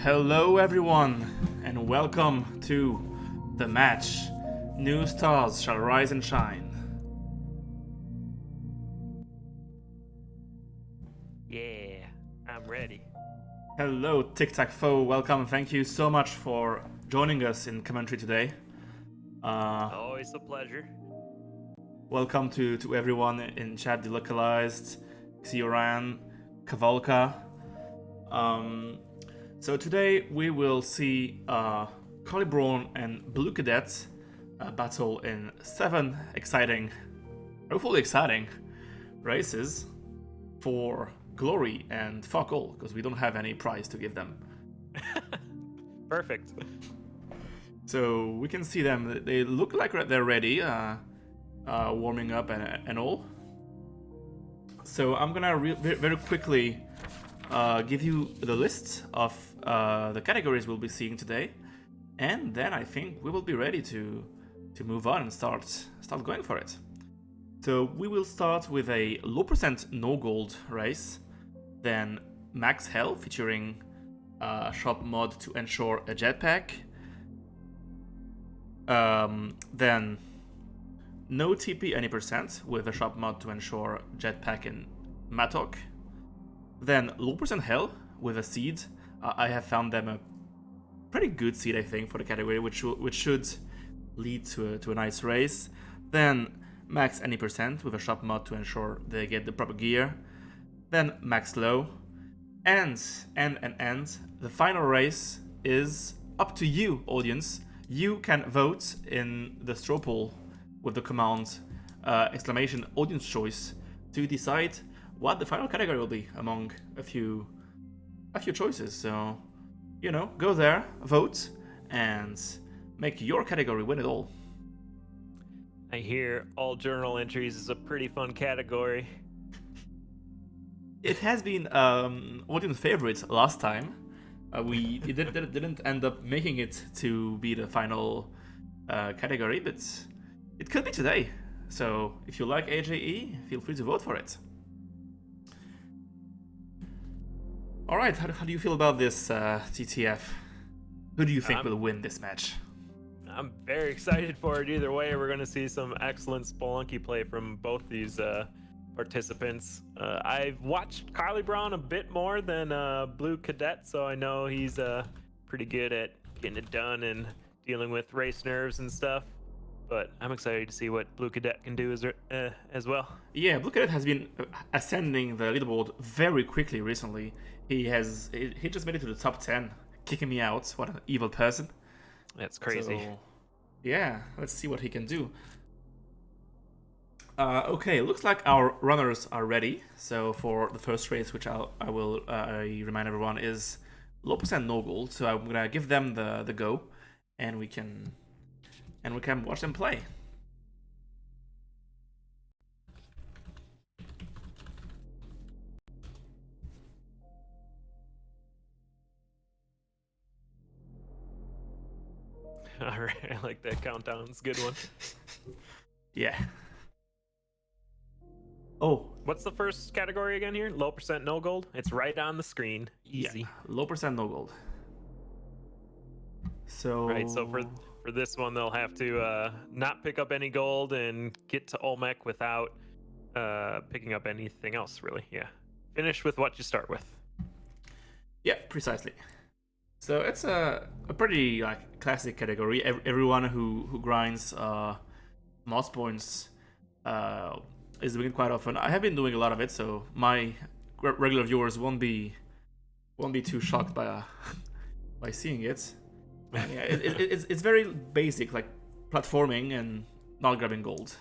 Hello everyone, and welcome to the match. New stars shall rise and shine. Yeah, I'm ready. Hello Tic-Tac-Foe, welcome. Thank you so much for joining us in commentary today. Always a pleasure. Welcome to everyone in chat, Delocalized, Xioran, Kavalka. So today we will see Carlibraun and Blue Cadet battle in 7 exciting, hopefully exciting, races for glory and fuck all, because we don't have any prize to give them. Perfect. So we can see them. They look like they're ready, warming up and all. So I'm gonna very quickly give you the list of the categories we'll be seeing today, and then I think we will be ready to move on and start going for it. So we will start with a low percent no gold race, then max hell featuring shop mod to ensure a jetpack, then no TP any percent with a shop mod to ensure jetpack and Matok. Then low percent hell with a seed. I have found them a pretty good seed, I think, for the category, which should lead to a nice race. Then max any percent with a shop mod to ensure they get the proper gear. Then max low. And the final race is up to you, audience. You can vote in the straw poll with the command exclamation audience choice to decide what the final category will be among a few choices. So, go there, vote, and make your category win it all. I hear all journal entries is a pretty fun category. It has been audience favorites last time. It didn't end up making it to be the final category, but it could be today. So if you like AJE, feel free to vote for it. Alright, how do you feel about this TTF? Who do you think will win this match? I'm very excited for it either way. We're going to see some excellent Spelunky play from both these participants. I've watched Carlibraun a bit more than Blue Cadet, so I know he's pretty good at getting it done and dealing with race nerves and stuff. But I'm excited to see what Blue Cadet can do as well. Yeah, Blue Cadet has been ascending the leaderboard very quickly recently. He just made it to the top 10, kicking me out. What an evil person. That's crazy. So, yeah, let's see what he can do. Okay, looks like our runners are ready. So for the first race, which I remind everyone is low percent no gold. So I'm gonna give them the go, and we can watch them play. All right, I like that countdown. It's a good one. Yeah. Oh, what's the first category again here? Low percent no gold? It's right on the screen. Easy. Yeah, low percent no gold. So right, so for this one they'll have to not pick up any gold and get to Olmec without picking up anything else, really. Yeah. Finish with what you start with. Yeah, precisely. So it's a pretty classic category. Everyone who grinds moss points is doing it quite often. I have been doing a lot of it, so my regular viewers won't be too shocked by by seeing it. And yeah, it's very basic, like platforming and not grabbing gold.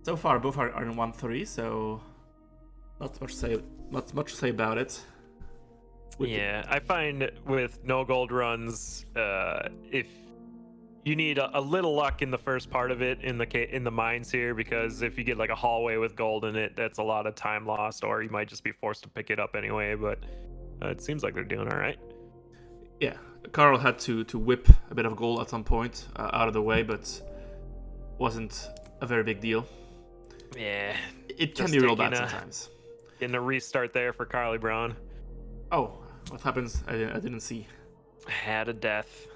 So far, both are in 1-3, so not much to say about it. Yeah, I find with no gold runs, if you need a little luck in the first part of it in the mines here, because if you get like a hallway with gold in it, that's a lot of time lost, or you might just be forced to pick it up anyway. But it seems like they're doing all right. Yeah, Carl had to whip a bit of gold at some point out of the way, but wasn't a very big deal. Yeah, it can be real bad sometimes. Getting a restart there for Carlibraun. Oh, What happens? I didn't see. Had a death.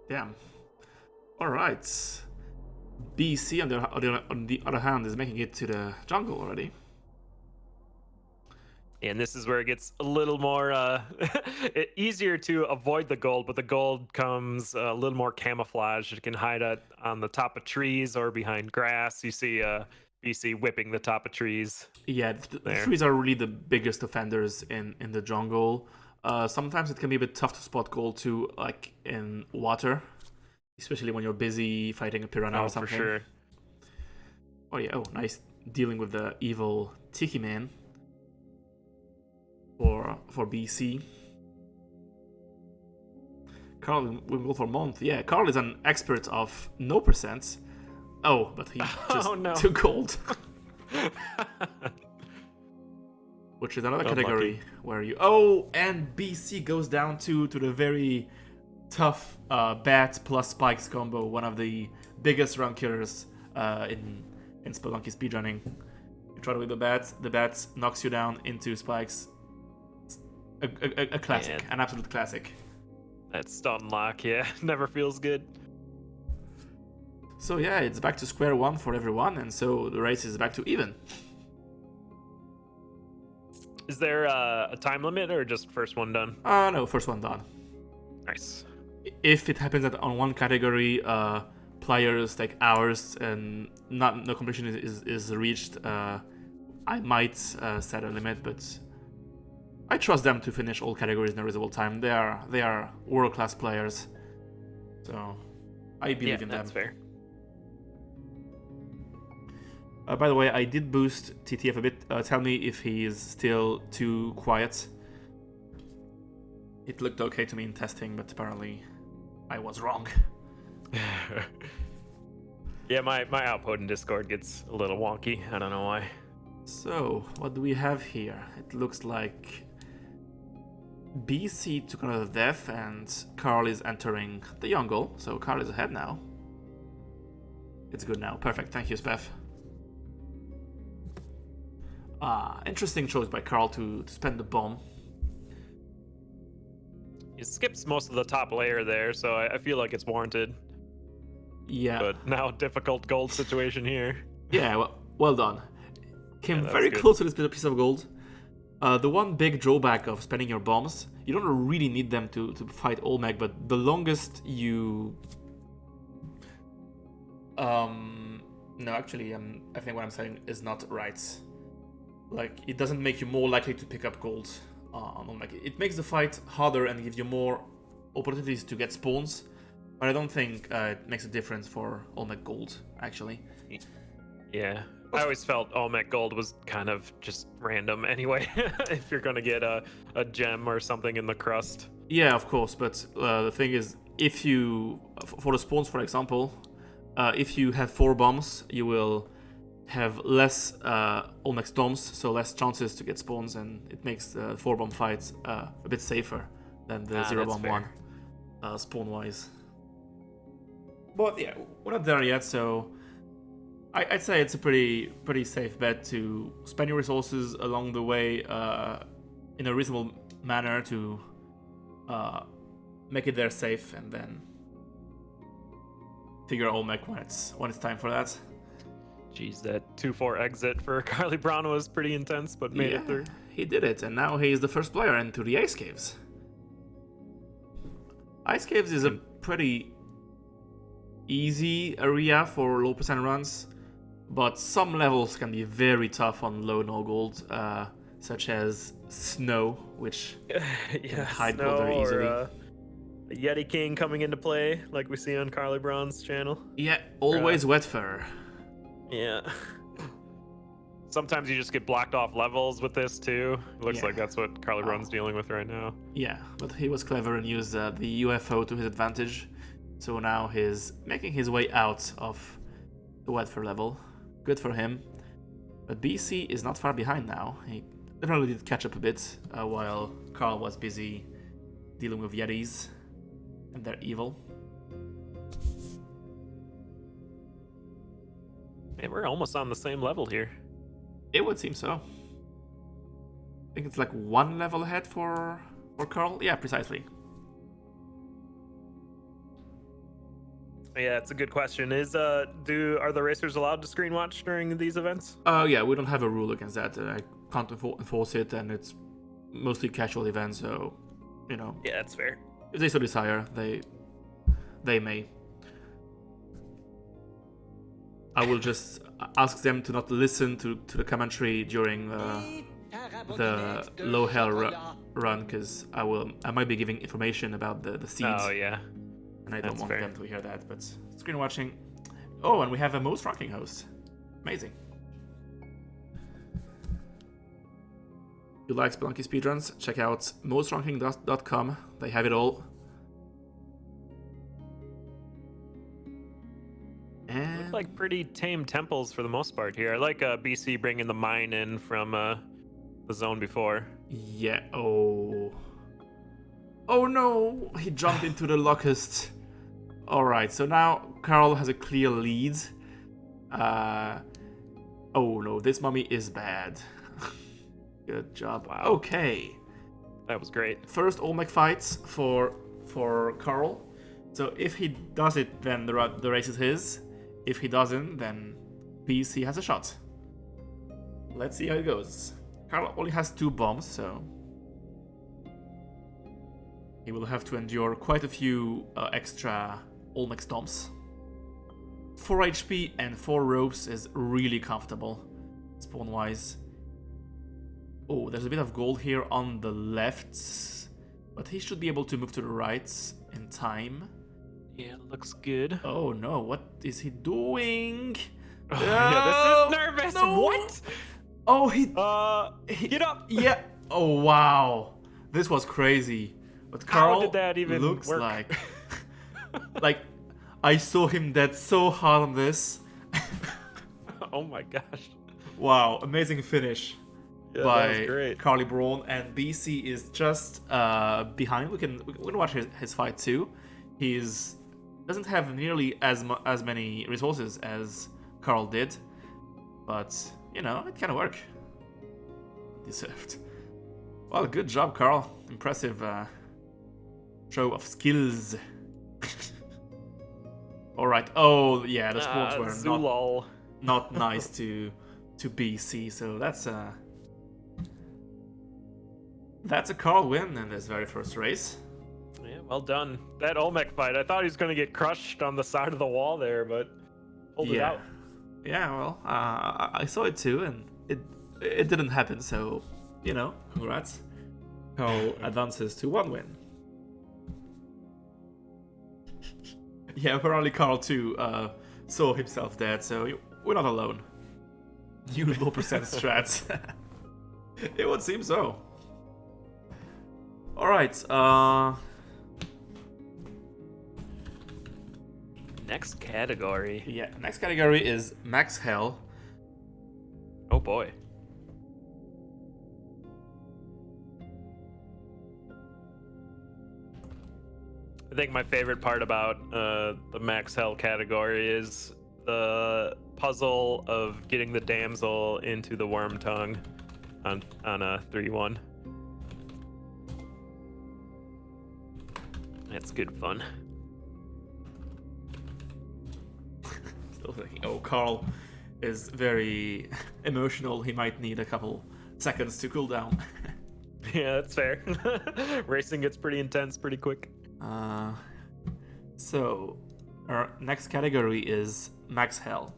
Damn. Alright. BC, on the other hand, is making it to the jungle already. And this is where it gets a little more easier to avoid the gold, but the gold comes a little more camouflage. You can hide it on the top of trees or behind grass. You see BC whipping the top of trees. Yeah, the trees are really the biggest offenders in the jungle. Sometimes it can be a bit tough to spot gold too, like in water, especially when you're busy fighting a piranha or something. For sure. Oh yeah, nice dealing with the evil Tiki Man for BC. Carl will go for month. Yeah, Carl is an expert of no percents. Oh, but he just took gold. Which is another category where you... Oh, and BC goes down to the very tough bat plus spikes combo. One of the biggest run killers in Spelunky speedrunning. You try to whip the bat knocks you down into spikes. A classic, an absolute classic. That stun lock, yeah, never feels good. So yeah, it's back to square one for everyone, and so the race is back to even. Is there a time limit or just first one done? No, first one done. Nice. If it happens that on one category, players take hours and no completion is reached, I might set a limit, but I trust them to finish all categories in a reasonable time. They are world-class players, so I believe in them. That's fair. By the way, I did boost TTF a bit. Tell me if he is still too quiet. It looked okay to me in testing, but apparently I was wrong. Yeah, my output in Discord gets a little wonky. I don't know why. So, what do we have here? It looks like BC took another death and Carl is entering the jungle. So Carl is ahead now. It's good now. Perfect. Thank you, Spef. Interesting choice by Carl to spend the bomb. He skips most of the top layer there, so I feel like it's warranted. Yeah. But now difficult gold situation here. Yeah, well done. Came very close to this piece of gold. The one big drawback of spending your bombs, you don't really need them to fight Olmec, but the longest you... No, actually, I think what I'm saying is not right. Like, it doesn't make you more likely to pick up gold on Olmec. It makes the fight harder and gives you more opportunities to get spawns, but I don't think it makes a difference for Olmec gold, actually. Yeah. I always felt Olmec gold was kind of just random anyway, if you're gonna get a gem or something in the crust. Yeah, of course, but the thing is, if you, for the spawns for example, if you have 4 bombs, you will have less Olmec storms, so less chances to get spawns, and it makes the 4-bomb fights a bit safer than the 0-bomb one, spawn-wise. But yeah, we're not there yet, so I'd say it's a pretty safe bet to spend your resources along the way in a reasonable manner to make it there safe, and then figure Olmec when it's time for that. Jeez, that 2-4 exit for Carlibraun was pretty intense, but made it through. He did it, and now he is the first player into the Ice Caves. Ice Caves is a pretty easy area for low percent runs, but some levels can be very tough on low no gold, such as snow, which can hide gold very easily. Or, Yeti King coming into play, like we see on Carlibraun's channel. Yeah, always wet fur. Yeah. Sometimes you just get blocked off levels with this too. It looks like that's what Carlibraun's dealing with right now. Yeah, but he was clever and used the UFO to his advantage. So now he's making his way out of the wet fur level. Good for him. But BC is not far behind now. He definitely did catch up a bit while Carl was busy dealing with Yetis and their evil. And we're almost on the same level here. It would seem so. I think it's like 1 level ahead for For Carl? Yeah, precisely. Yeah, it's a good question. Are the racers allowed to screen watch during these events? Yeah, we don't have a rule against that. I can't enforce it, and it's mostly casual events, so, you know. Yeah, that's fair. If they so desire, they may. I will just ask them to not listen to the commentary during the low hell run, because I might be giving information about the seeds. Oh yeah, and I don't that's want fair. them to hear that. But screen watching. Oh, and we have a most ranking host. Amazing. If you like Spelunky speedruns, check out mostranking.com. They have it all. And Look like pretty tame temples for the most part here. I like BC bringing the mine in from the zone before. yeah, oh no, he jumped into the locust. All right, so now Carl has a clear lead. Oh no, this mummy is bad. Good job. Wow. Okay, That was great. first Olmec fights for Carl. So if he does it, then the race is his. If he doesn't, then BC has a shot. Let's see how it goes. Carl only has 2 bombs, so he will have to endure quite a few extra Olmec stomps. 4 HP and 4 ropes is really comfortable, spawn-wise. Oh, there's a bit of gold here on the left, but he should be able to move to the right in time. Yeah, looks good. Oh no, what is he doing? Oh, yeah, this is nervous. No. What? Oh, he Get up. Yeah. Oh wow, this was crazy. But Carl How did that even looks work? like I saw him dead so hard on this. Oh my gosh. Wow, amazing finish Yeah, by that was great. Carlibraun, and BC is just behind. We can watch his fight too. He's doesn't have nearly as many resources as Carl did, but you know, it can work. Deserved. Well, good job, Carl. Impressive show of skills. All right. Oh yeah, the spawns were Zulol. not nice to BC. So that's a Carl win in this very first race. Yeah, well done. That Olmec fight, I thought he was going to get crushed on the side of the wall there, but pulled it out. Yeah, well, I saw it too, and it didn't happen. So, you know, congrats. Carl advances to 1 win. Yeah, apparently Carl too saw himself dead, so we're not alone. You low percent strats. It would seem so. All right. Next category. Yeah, next category is Max Hell. Oh boy. I think my favorite part about the Max Hell category is the puzzle of getting the damsel into the worm tongue on a 3-1. That's good fun. Still thinking, oh, Carl is very emotional. He might need a couple seconds to cool down. Yeah, that's fair. Racing gets pretty intense pretty quick. So, our next category is Max Hell.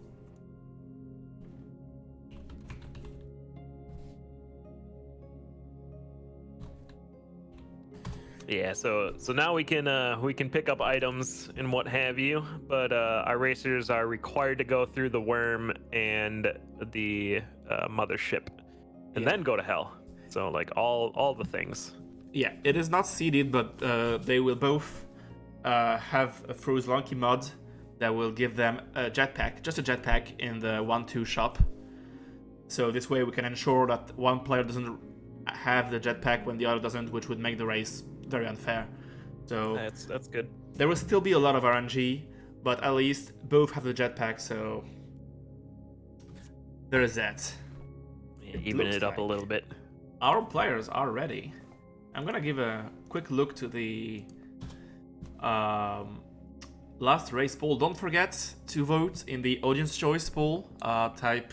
Yeah, so now we can pick up items and what have you, but our racers are required to go through the worm and the mothership, and then go to hell. So like all the things. Yeah, it is not seeded, but they will both have a Spelunky mod that will give them a jetpack, just a jetpack in the 1-2 shop. So this way we can ensure that one player doesn't have the jetpack when the other doesn't, which would make the race very unfair. So That's good. there will still be a lot of RNG, but at least both have the jetpack, so there is that. Yeah, even looks it up a like little bit. Our players are ready. I'm gonna give a quick look to the last race poll. Don't forget to vote in the audience choice poll. Type !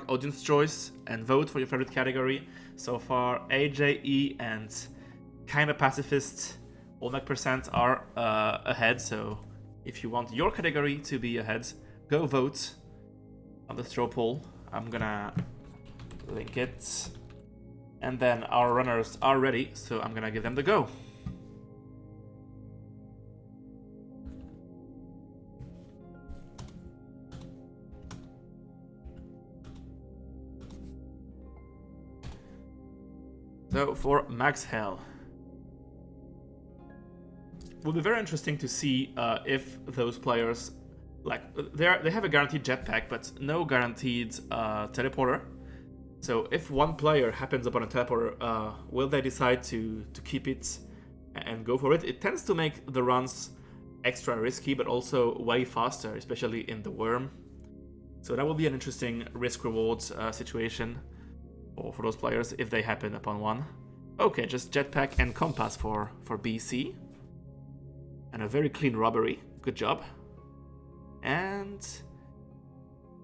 audience choice and vote for your favorite category. So far, AJE and Kinda Pacifist Olmec percent are ahead. So if you want your category to be ahead, go vote on the straw poll. I'm gonna link it. And then our runners are ready, so I'm gonna give them the go. So for Max Hell, it will be very interesting to see if those players, like, they have a guaranteed jetpack, but no guaranteed teleporter. So if one player happens upon a teleporter, will they decide to keep it and go for it? It tends to make the runs extra risky, but also way faster, especially in the worm. So that will be an interesting risk-reward situation for those players if they happen upon one. Okay, just jetpack and compass for BC. And a very clean robbery. Good job. And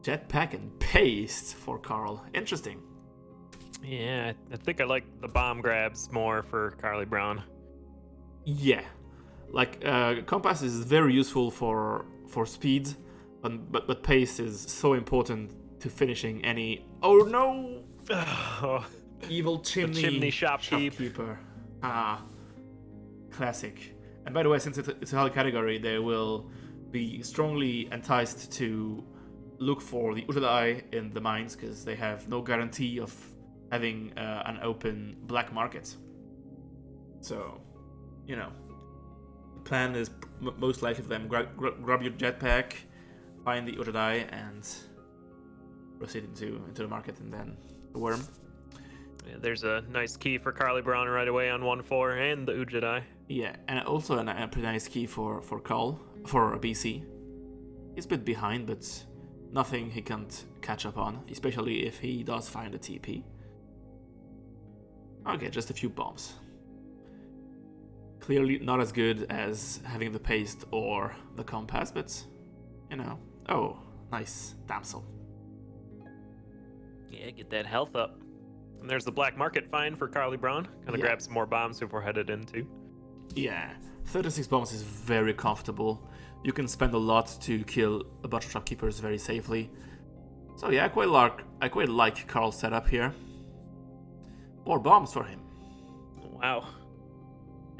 jetpack and paste for Carl. Interesting. Yeah, I think I like the bomb grabs more for Carlibraun. Yeah, like compass is very useful for speed, but pace is so important to finishing any. Oh no! Evil chimney shopkeeper. Classic. And by the way, since it's a hell category, they will be strongly enticed to look for the Ujadai in the mines because they have no guarantee of having an open black market. So, you know, the plan is most likely for them grab your jetpack, find the Ujadai, and proceed into the market, and then the worm. Yeah, there's a nice key for Carlibraun right away on 1-4 and the Ujadai. Yeah, and also a pretty nice key for Carl, for BC. He's a bit behind, but nothing he can't catch up on, especially if he does find a TP. Okay, just a few bombs. Clearly not as good as having the paste or the compass, but, you know. Oh, nice. Damsel. Yeah, get that health up. And there's the black market find for Carlibraun. Gonna grab some more bombs if we're headed into. Yeah, 36 bombs is very comfortable. You can spend a lot to kill a bunch of shopkeepers very safely. So yeah, I quite like Carl's setup here. More bombs for him. Wow.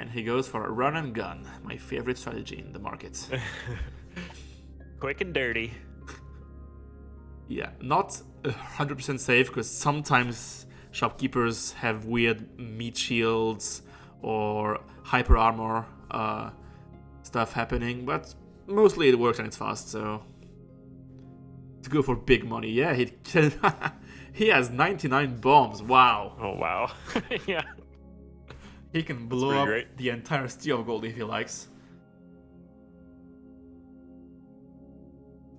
And he goes for a run and gun, my favorite strategy in the market. Quick and dirty. Yeah, not 100% safe because sometimes shopkeepers have weird meat shields or hyper armor stuff happening, but mostly it works and it's fast, so to go for big money. Yeah, he has 99 bombs. Wow. Oh wow. Yeah. He can blow up the entire Sea of Gold if he likes.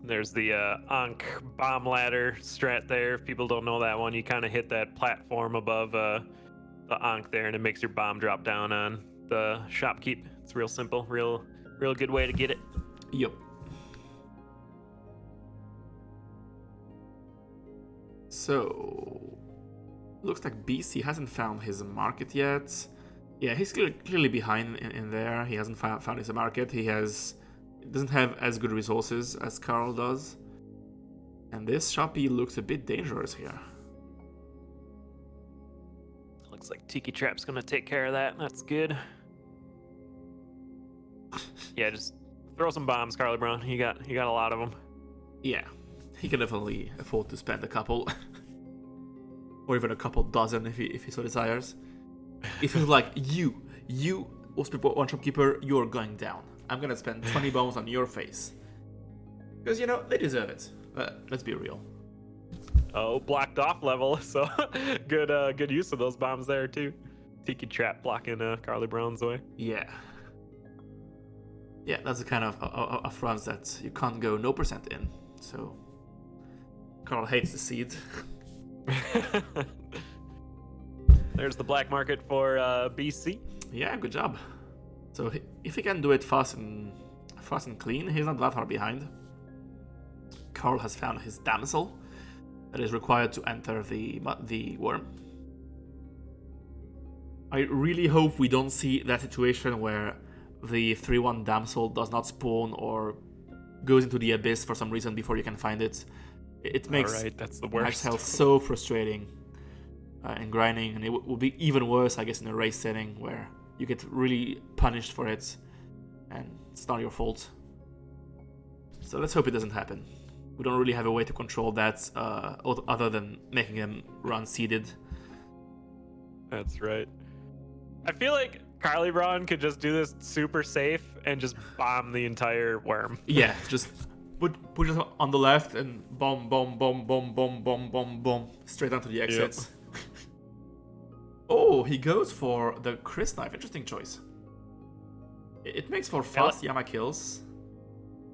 There's the Ankh bomb ladder strat there. If people don't know that one, you kind of hit that platform above the Ankh there, and it makes your bomb drop down on the shopkeep. It's real simple, real good way to get it. Yep. So, looks like BC hasn't found his market yet. Yeah, he's clearly behind in there. He hasn't found his market. He doesn't have as good resources as Carl does. And this shoppy looks a bit dangerous here. Looks like Tiki Trap's gonna take care of that. That's good. Yeah, just throw some bombs, Carlibraun. You got a lot of them. Yeah, he can definitely afford to spend a couple. Or even a couple dozen if he so desires. If he's like, you one shopkeeper, you're going down. I'm gonna spend 20 bombs on your face. Because, you know, they deserve it. Let's be real. Oh, blocked off level, so good use of those bombs there, too. Tiki Trap blocking Carlibraun's way. Yeah. Yeah, that's the kind of runs that you can't go no percent in. So, Carl hates the seed. There's the black market for BC. Yeah, good job. So if he can do it fast and clean, he's not that far behind. Carl has found his damsel that is required to enter the worm. I really hope we don't see that situation where the 3-1 damsel does not spawn or goes into the abyss for some reason before you can find it. It makes that's the max worst. health so frustrating and grinding, and it would be even worse, I guess, in a race setting where you get really punished for it and it's not your fault. So let's hope it doesn't happen. We don't really have a way to control that other than making them run seeded. That's right. I feel like Carlibraun could just do this super safe and just bomb the entire worm. Yeah, just put it on the left and bomb, bomb, bomb, bomb, bomb, bomb, bomb, bomb, straight onto the exits. Yep. Oh, he goes for the Chris knife. Interesting choice. It makes for fast Yama kills.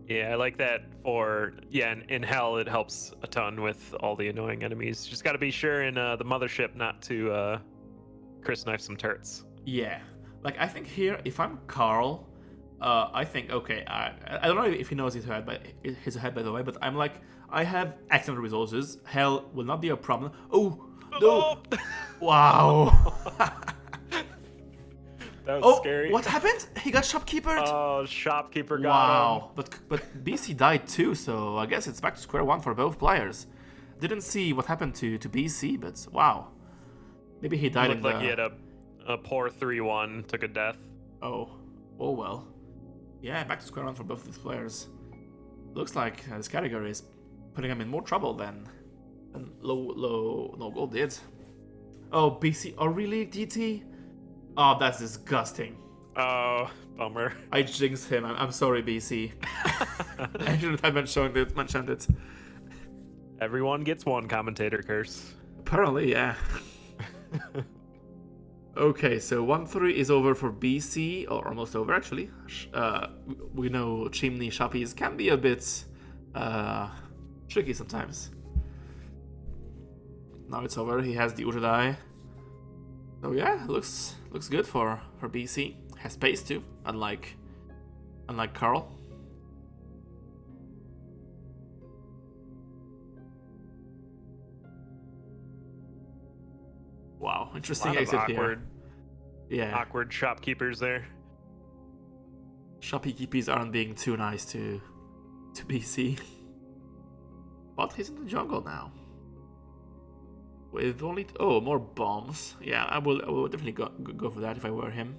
Yeah, I like that for, in Hell it helps a ton with all the annoying enemies. Just got to be sure in the mothership not to Chris knife some turrets. Yeah, like I think here, if I'm Carl, I think, okay, I don't know if he knows he's ahead by the way, but I'm like, I have excellent resources. Hell will not be a problem. Oh, no. Wow. That was scary. What happened? He got shopkeepered? Oh, shopkeeper got him. But BC died too, so I guess it's back to square one for both players. Didn't see what happened to BC, but wow. Maybe he died in the... like he had a poor 3-1, took a death. Oh well. Yeah, back to square one for both these players. Looks like this category is putting him in more trouble than low no gold did. Oh, BC. Oh, really, DT? Oh, that's disgusting. Oh, bummer. I jinxed him. I'm sorry, BC. I shouldn't have mentioned it. Everyone gets one commentator curse. Apparently, yeah. Okay, so 1-3 is over for BC, or almost over actually. We know chimney shoppies can be a bit tricky sometimes. Now it's over. He has the Urudai. So yeah, looks good for BC. Has pace too, unlike Carl. Wow, interesting exit here. Yeah, awkward shopkeepers there. Shopkeepers aren't being too nice to BC. But he's in the jungle now. With only more bombs. Yeah, I will definitely go for that if I were him.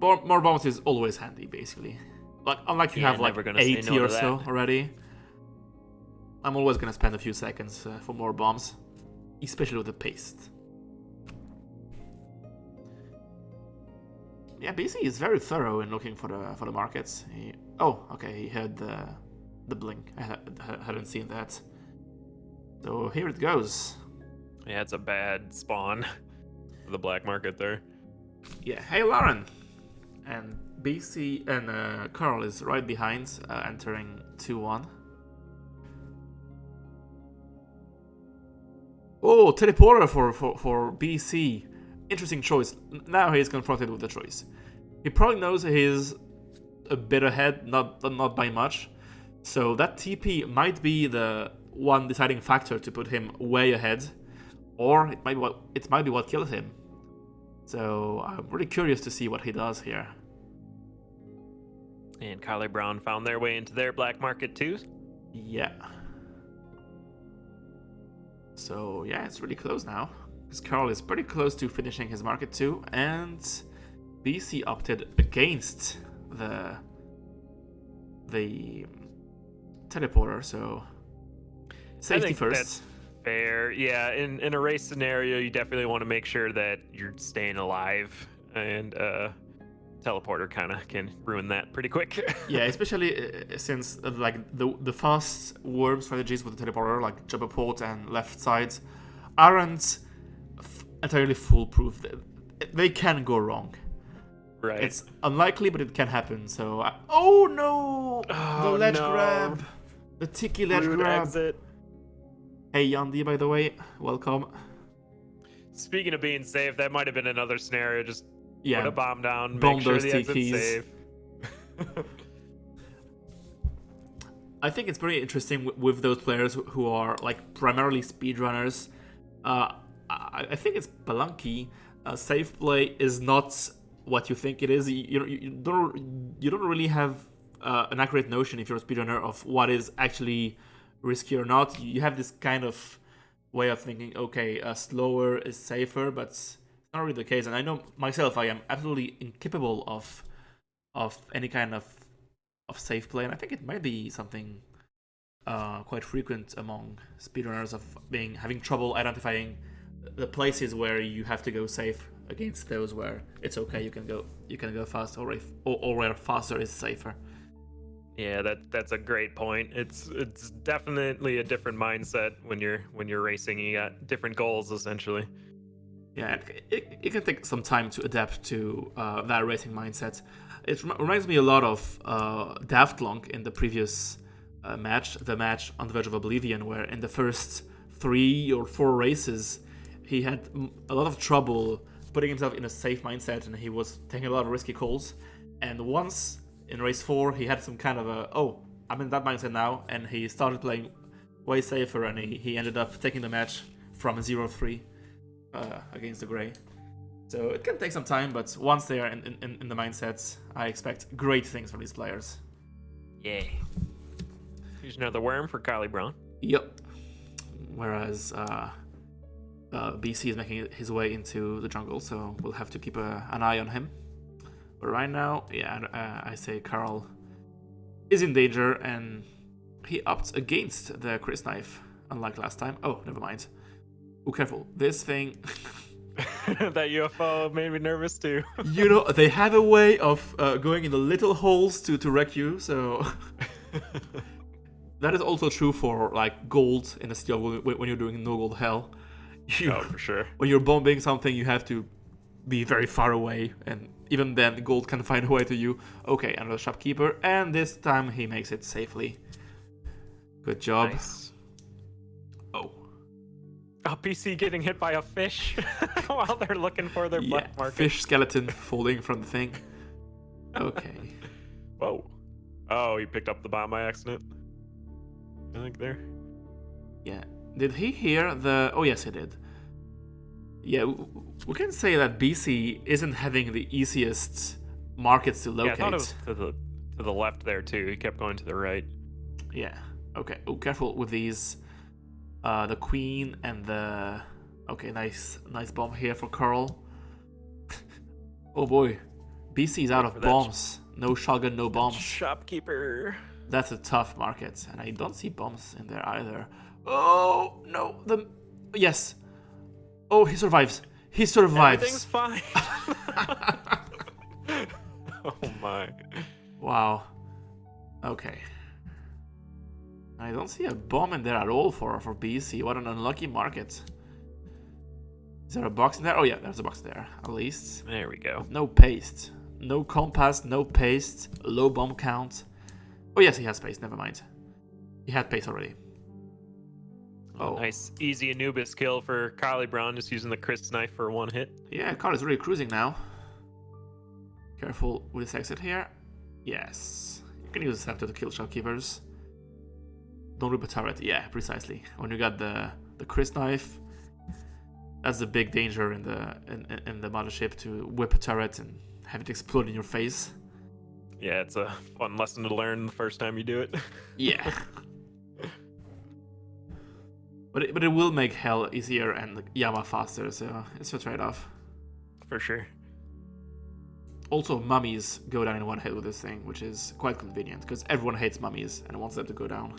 More bombs is always handy, basically. Like unlike you have like 80 or so already. I'm always gonna spend a few seconds for more bombs, especially with the paste. Yeah, BC is very thorough in looking for the markets. He heard the blink. I hadn't seen that. So here it goes. Yeah, it's a bad spawn for the black market there. Yeah, hey Lauren. And BC and Carl is right behind, entering 2-1. Oh, teleporter for BC. Interesting choice. Now he's confronted with the choice. He probably knows he's a bit ahead, not by much. So that TP might be the one deciding factor to put him way ahead, or it might be what kills him. So I'm really curious to see what he does here. And Carlibraun found their way into their black market too. Yeah. So yeah, it's really close now. Because Carl is pretty close to finishing his market too, and BC opted against the teleporter, so safety first. That's fair. Yeah, in a race scenario, you definitely want to make sure that you're staying alive, and teleporter kind of can ruin that pretty quick. Yeah, especially since like the fast worm strategies with the teleporter, like jump port and left sides, aren't entirely foolproof. They can go wrong. Right. It's unlikely, but it can happen. So, oh no! The ledge grab, the ticky ledge grab. Exit. Hey Yandi, by the way, welcome. Speaking of being safe, that might have been another scenario. Just Yeah, put a bomb down, bomb make sure those the exit's TPs. safe. I think it's pretty interesting with those players who are like primarily speedrunners. I think it's Spelunky. Safe play is not what you think it is. You don't really have an accurate notion if you're a speedrunner of what is actually risky or not. You have this kind of way of thinking, okay, slower is safer, but it's not really the case. And I know myself, I am absolutely incapable of any kind of safe play, and I think it might be something quite frequent among speedrunners of having trouble identifying the places where you have to go safe against those where it's okay, you can go fast, or where faster is safer. Yeah, that's a great point. It's definitely a different mindset when you're racing. You got different goals essentially. Yeah, it can take some time to adapt to that racing mindset. It reminds me a lot of Daft Long in the previous match, the match on the Verge of Oblivion, where in the first 3 or 4 races he had a lot of trouble putting himself in a safe mindset, and he was taking a lot of risky calls. And once in race 4 he had some kind of I'm in that mindset now, and he started playing way safer, and he ended up taking the match from 0-3 against the Grey. So it can take some time, but once they are in the mindsets, I expect great things from these players. Yeah. Here's another worm for Carlibraun. Yep. Whereas BC is making his way into the jungle, so we'll have to keep an eye on him. But right now, I say Carl is in danger, and he opts against the Chris Knife, unlike last time. Oh, never mind. Oh, careful. This thing... That UFO made me nervous too. They have a way of going in the little holes to wreck you, so... That is also true for like gold in the steel when you're doing no gold hell. Oh, for sure. When you're bombing something, you have to be very far away, and even then gold can find a way to you. Okay, another shopkeeper, and this time he makes it safely. Good job. Nice. Oh, PC getting hit by a fish while they're looking for their black market. Fish skeleton falling from the thing. Okay. Whoa. Oh, he picked up the bomb by accident. I think there. Yeah. Did he hear the... Oh, yes, he did. Yeah, we can say that BC isn't having the easiest markets to locate. Yeah, I thought it was to the left there, too. He kept going to the right. Yeah. Okay. Oh, careful with these. The queen and the... Okay, nice bomb here for Carl. Oh, boy. BC is out of bombs. No shotgun, no bombs. Shopkeeper. That's a tough market, and I don't see bombs in there either. Oh, no. Yes. Oh, he survives. He survives. Everything's fine. Oh, my. Wow. Okay. I don't see a bomb in there at all for BC. What an unlucky market. Is there a box in there? Oh, yeah, there's a box there, at least. There we go. No paste. No compass, no paste. Low bomb count. Oh, yes, he has paste. Never mind. He had paste already. Oh. Nice, easy Anubis kill for Carlibraun, just using the Chris Knife for 1 hit. Yeah, Carl is really cruising now. Careful with this exit here. Yes. You can use the scepter to kill shopkeepers. Don't rip a turret. Yeah, precisely. When you got the Chris Knife, that's the big danger in the mothership, to whip a turret and have it explode in your face. Yeah, it's a fun lesson to learn the first time you do it. Yeah. But it will make hell easier and Yama faster, so it's a trade-off. For sure. Also, mummies go down in 1 hit with this thing, which is quite convenient, because everyone hates mummies and wants them to go down.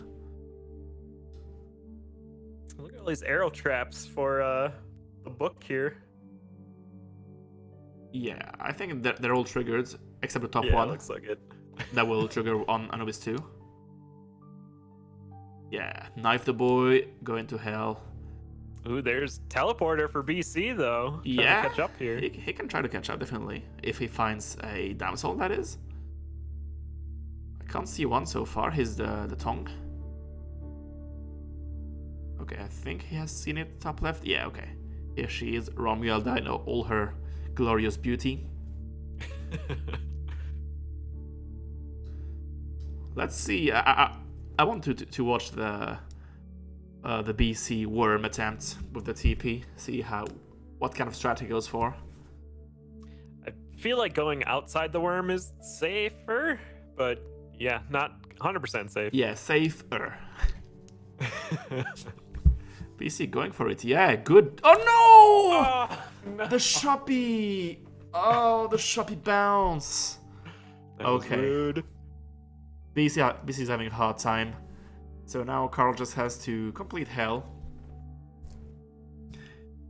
Look at all these arrow traps for the book here. Yeah, I think they're all triggered, except the top Yeah, one. looks like it. That will trigger on Anubis 2. Yeah, knife the boy, go into hell. Ooh, there's teleporter for BC though. Trying to catch up here. He can try to catch up, definitely. If he finds a damsel, that is. I can't see one so far. He's the tongue. Okay, I think he has seen it top left. Yeah, okay. Here she is, Romuald in all her glorious beauty. Let's see. I want to watch the BC worm attempt with the TP. See what kind of strategy goes for. I feel like going outside the worm is safer, but yeah, not 100% safe. Yeah, safer. BC going for it. Yeah, good. Oh no! No. The Shoppy. Oh, the Shoppy bounce. That was rude. BC's having a hard time. So now Carl just has to complete Hell.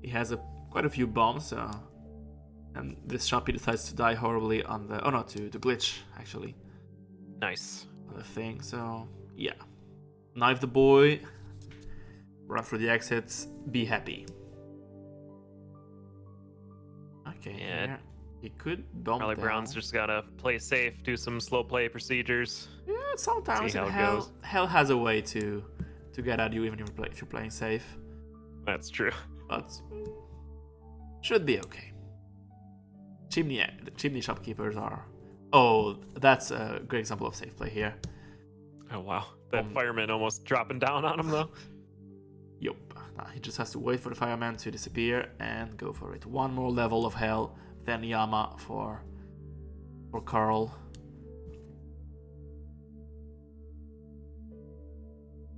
He has quite a few bombs. And this Shoppy decides to die horribly on the... Oh no, to glitch, actually. Nice. On the thing, so... Yeah. Knife the boy. Run through the exits. Be happy. Okay, yeah. Here. He could bomb Carlibraun's just gotta play safe, do some slow play procedures. Yeah, sometimes Hell has a way to get at you even if you're playing safe. That's true. But should be okay. Chimney shopkeepers are... Oh, that's a great example of safe play here. Oh wow, that fireman almost dropping down on him though. Yup. Now he just has to wait for the fireman to disappear and go for it. One more level of Hell, then Yama for Carl.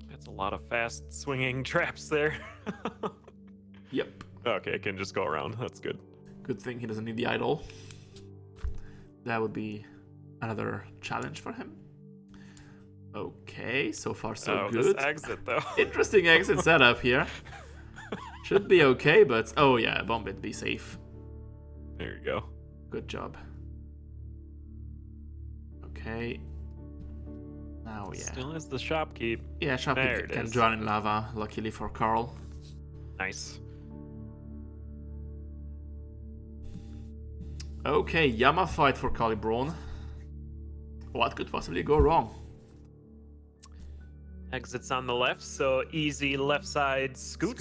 That's a lot of fast swinging traps there. Yep. Okay, I can just go around. That's good. Good thing he doesn't need the idol. That would be another challenge for him. Okay, so far so good. This exit though. Interesting exit setup here. Should be okay, but oh yeah, bomb it, be safe. There you go. Good job. Okay. Now yeah. Still is the shopkeep. Yeah, shopkeep can drown in lava, luckily for Carl. Nice. Okay, Yama fight for Carlibraun. What could possibly go wrong? Exits on the left, so easy left side scoot.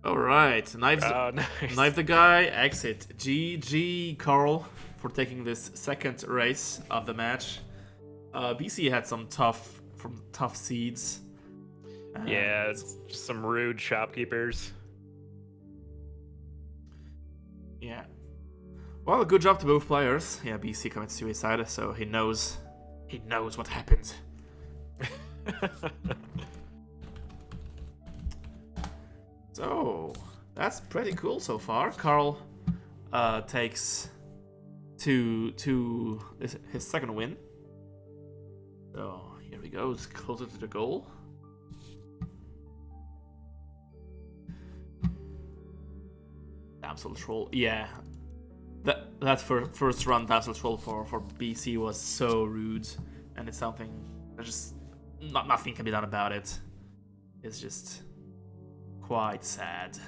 Alright, knife the guy, exit. GG Carl for taking this second race of the match. BC had some tough seeds. Yeah, it's just some rude shopkeepers. Yeah. Well, good job to both players. Yeah, BC commits suicide, so he knows what happened. So that's pretty cool so far. Carl takes his second win. So here we go. It's closer to the goal. Damsel Troll, yeah. That first run Damsel Troll for BC was so rude, and it's something that just nothing can be done about it. It's just quite sad.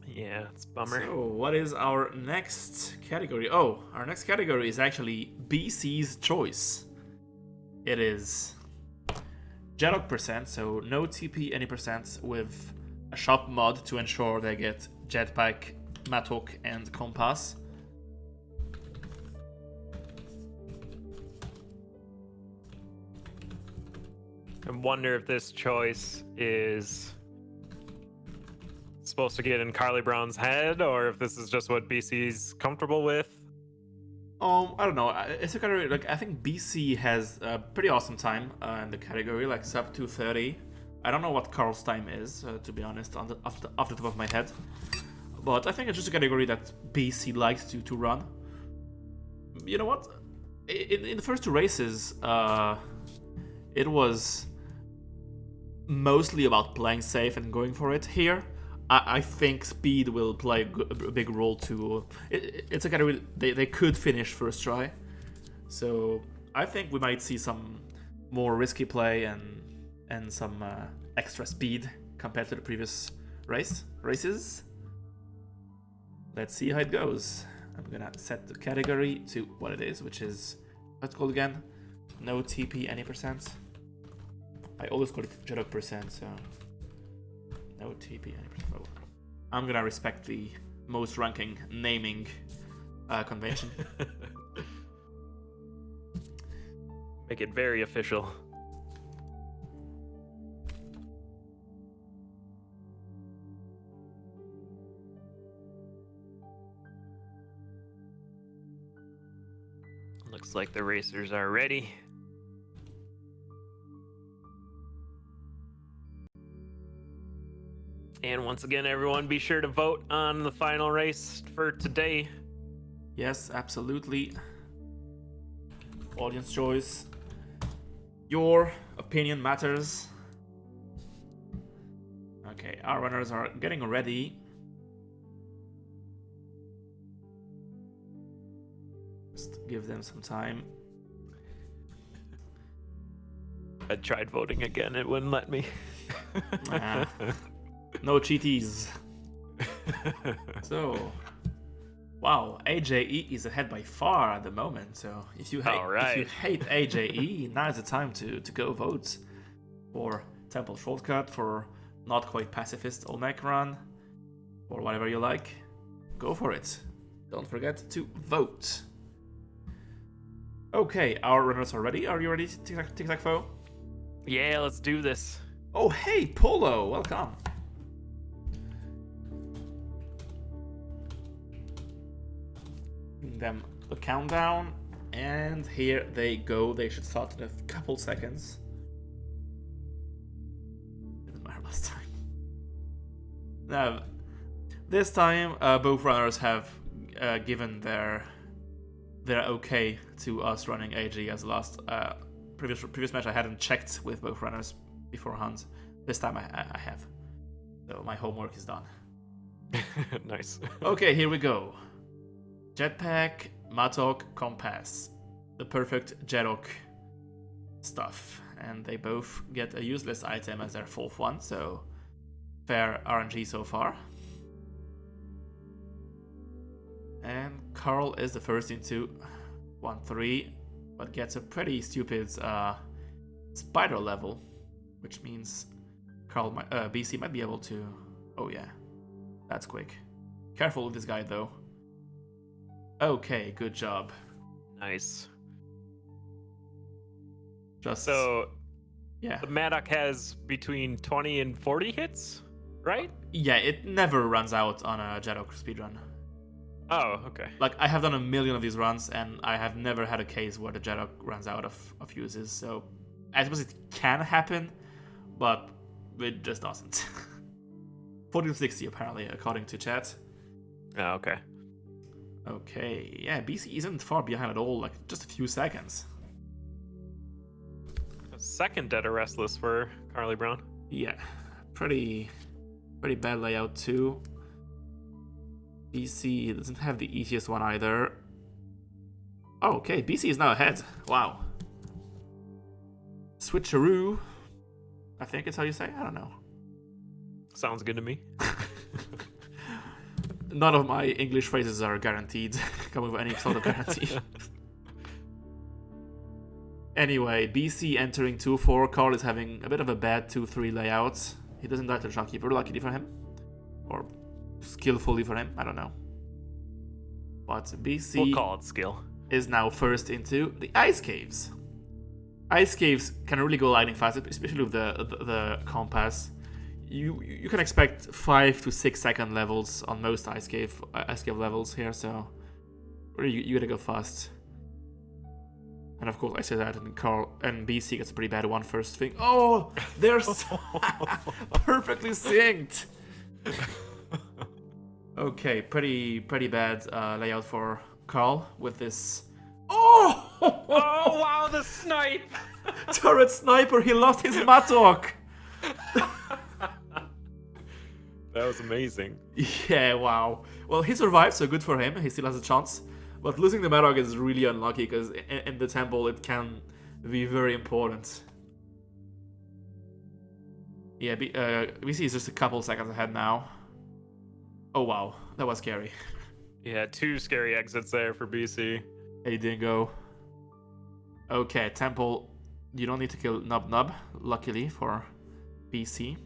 Yeah, it's a bummer. So what is our next category? Oh, our next category is actually BC's choice. It is Jetlock percent, so no TP any percent with a shop mod to ensure they get jetpack, mattock, and compass. I wonder if this choice is supposed to get in Carlibraun's head, or if this is just what BC's comfortable with. I don't know. It's a category like I think BC has a pretty awesome time in the category, like sub 230. I don't know what Carl's time is, to be honest, off the top of my head. But I think it's just a category that BC likes to run. You know what? In the first two races, it was mostly about playing safe and going for it. Here, I think speed will play a big role too. It's a category they could finish first try. So I think we might see some more risky play and some extra speed compared to the previous races. Let's see how it goes. I'm gonna set the category to what it is, which is what's it called again? No TP any percent. I always call it Jedok percent, so no TP 90%. Oh. I'm gonna respect the most ranking naming convention. Make it very official. Looks like the racers are ready. And once again, everyone, be sure to vote on the final race for today. Yes, absolutely. Audience choice. Your opinion matters. Okay, our runners are getting ready. Just give them some time. I tried voting again, it wouldn't let me. No cheaties. So, wow, AJE is ahead by far at the moment. So if you hate AJE, now is the time to go vote for Temple Shortcut, for Not Quite Pacifist Olmec Run, or whatever you like. Go for it. Don't forget to vote. Okay, our runners are ready. Are you ready, Tic-Tac-Fo? Yeah, let's do this. Oh, hey, Polo, welcome. Giving them a countdown, and here they go. They should start in a couple seconds. Didn't matter last time. Now, this time, both runners have given their okay to us running AG as last. Previous match I hadn't checked with both runners beforehand. This time I have. So my homework is done. Nice. Okay, here we go. Jetpack, Matok, Compass. The perfect Jedok stuff. And they both get a useless item as their fourth one, so fair RNG so far. And Carl is the first into 1-3, but gets a pretty stupid spider level, which means Carl BC might be able to... Oh yeah, that's quick. Careful with this guy though. Okay, good job. Nice. Just so, yeah. The Maddock has between 20 and 40 hits, right? Yeah, it never runs out on a Jedok speedrun. Oh, okay. Like, I have done a million of these runs, and I have never had a case where the Jedok runs out of uses, so I suppose it can happen, but it just doesn't. 40 to 60, apparently, according to chat. Oh, okay. Okay, yeah, BC isn't far behind at all, like, just a few seconds. Second dead or restless for Carlibraun. Yeah, pretty bad layout, too. BC doesn't have the easiest one either. Oh, okay, BC is now ahead. Wow. Switcheroo. I think it's how you say. I don't know. Sounds good to me. None of my English phrases are guaranteed. Come with any sort of guarantee. Anyway, BC entering 2-4. Carl is having a bit of a bad 2-3 layout. He doesn't die to the Shopkeeper, luckily for him. Or skillfully for him, I don't know. But BC we'll call it skill. Is now first into the Ice Caves. Ice Caves can really go lightning fast, especially with the Compass. You can expect 5 to 6 second levels on most Ice Cave levels here, so really you gotta go fast. And of course I say that, and Carl and BC gets a pretty bad one first thing. Oh, they're perfectly synced. Okay, pretty bad layout for Carl with this. Oh! Oh wow, the snipe! Turret sniper, he lost his Matok. That was amazing. Yeah, wow. Well, he survived, so good for him. He still has a chance. But losing the Matok is really unlucky because in the temple it can be very important. Yeah, BC is just a couple seconds ahead now. Oh wow, that was scary. Yeah, 2 scary exits there for BC. Hey Dingo. Okay, Temple You don't need to kill Nub Nub, luckily for BC.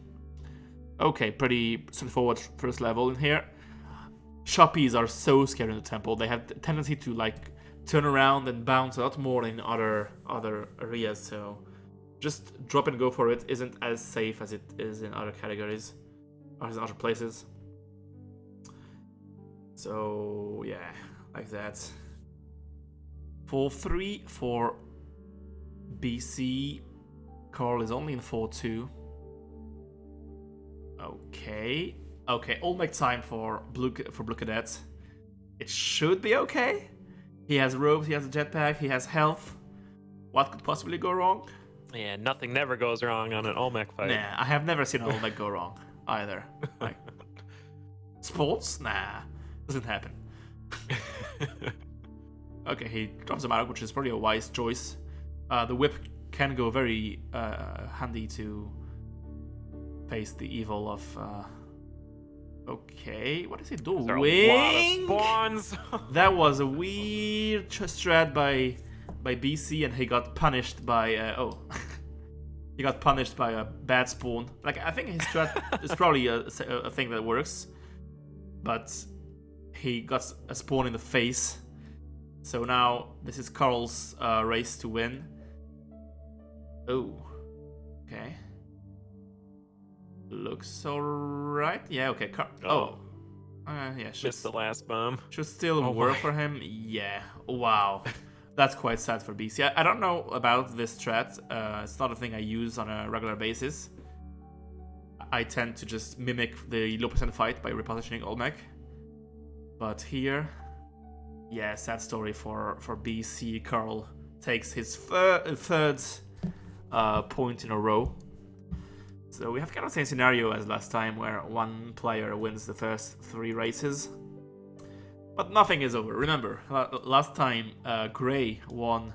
Okay, pretty straightforward first level in here. Shoppies are so scary in the temple. They have the tendency to like turn around and bounce a lot more in other areas, so just drop and go for it isn't as safe as it is in other categories or in other places. So yeah, like that. 4-3 for BC. Carl is only in 4-2. Okay. Okay, Olmec time for Blue Cadet. It should be okay. He has robes, he has a jetpack, he has health. What could possibly go wrong? Yeah, nothing never goes wrong on an Olmec fight. Nah, I have never seen an Olmec go wrong either. Like, sports? Nah, doesn't happen. Okay, he drops him out, which is probably a wise choice. The whip can go very handy to face the evil of. Okay, what is he doing? There are a lot of spawns. That was a weird strat by BC, and he got punished by he got punished by a bad spawn. Like, I think his strat is probably a thing that works, but he got a spawn in the face. So now this is Carl's race to win. Oh, okay. Looks alright. Yeah, okay. Yeah, Missed the last bomb. should still work for him. Yeah. Wow. That's quite sad for BC. I don't know about this strat. It's not a thing I use on a regular basis. I tend to just mimic the low percent fight by repositioning Olmec. But here, yeah, sad story for BC. Carl takes his third point in a row. So we have kind of the same scenario as last time, where one player wins the first 3 races. But nothing is over. Remember, last time Gray won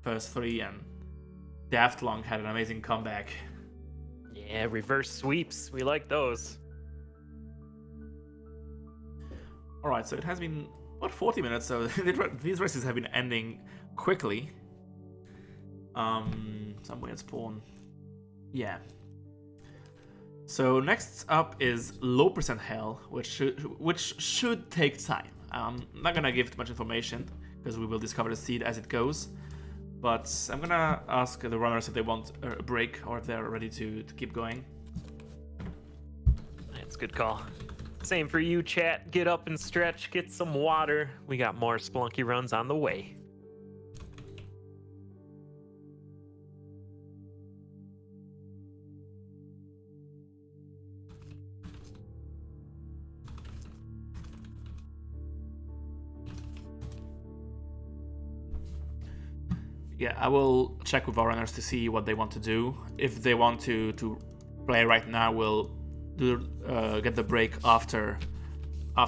first 3 and Daftlong had an amazing comeback. Yeah, reverse sweeps. We like those. Alright, so it has been about 40 minutes, so these races have been ending quickly. Some weird spawn. Yeah. So next up is low percent hell, which should take time. I'm not gonna give too much information because we will discover the seed as it goes. But I'm gonna ask the runners if they want a break or if they're ready to keep going. That's a good call. Same for you, chat. Get up and stretch, get some water. We got more Spelunky runs on the way. Yeah, I will check with our runners to see what they want to do. If they want to play right now, we'll get the break after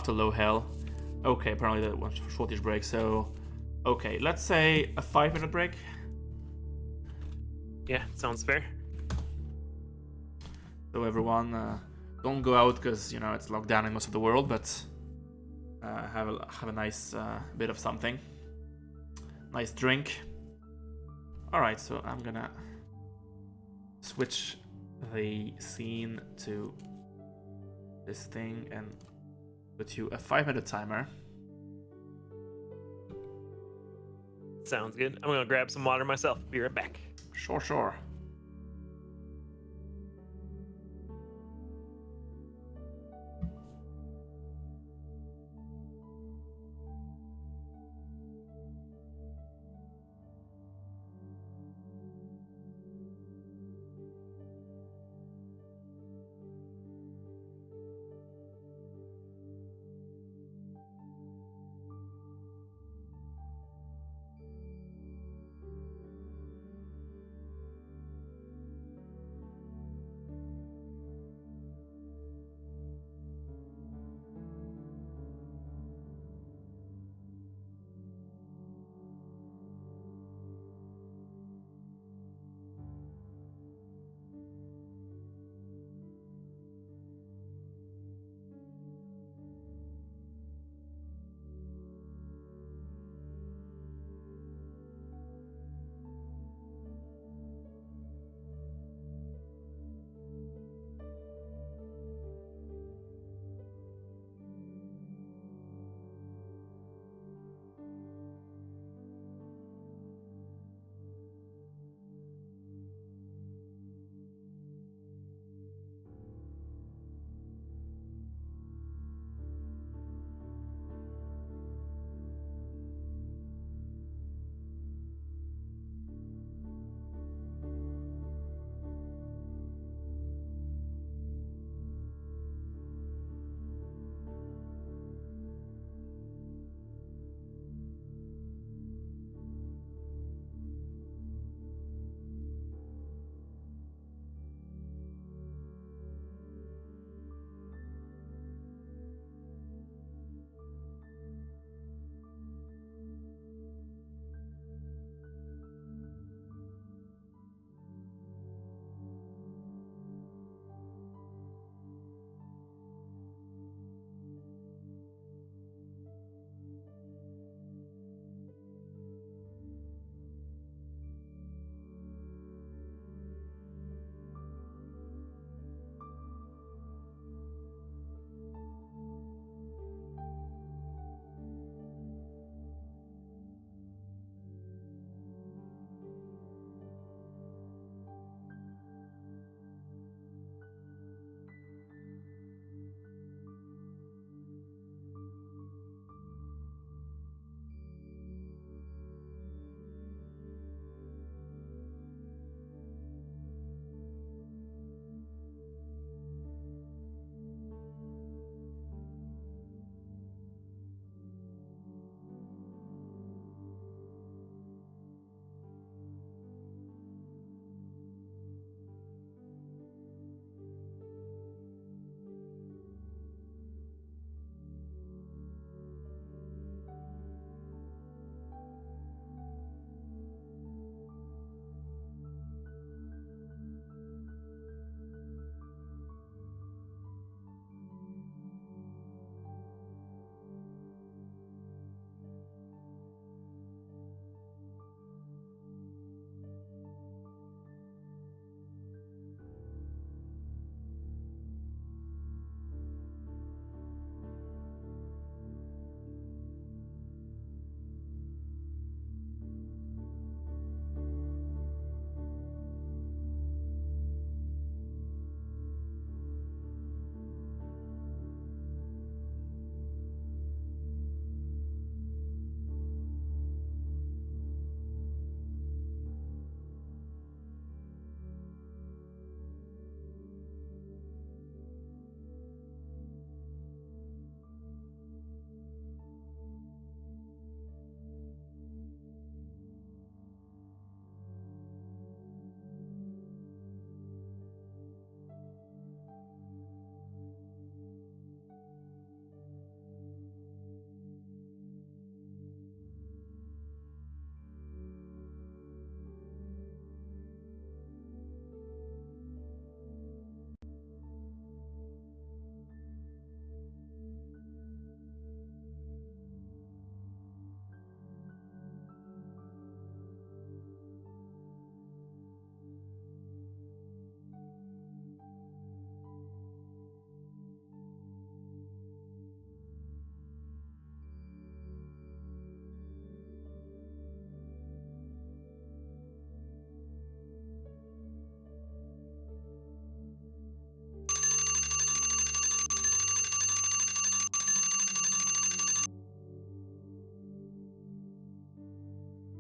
low hell. Okay, apparently that was a shortish break. So, okay, let's say a 5-minute break. Yeah, sounds fair. So everyone, don't go out because it's locked down in most of the world, but have a nice bit of something, nice drink. All right, so I'm gonna switch the scene to this thing and put you a 5-minute timer. Sounds good. I'm gonna grab some water myself. Be right back. Sure.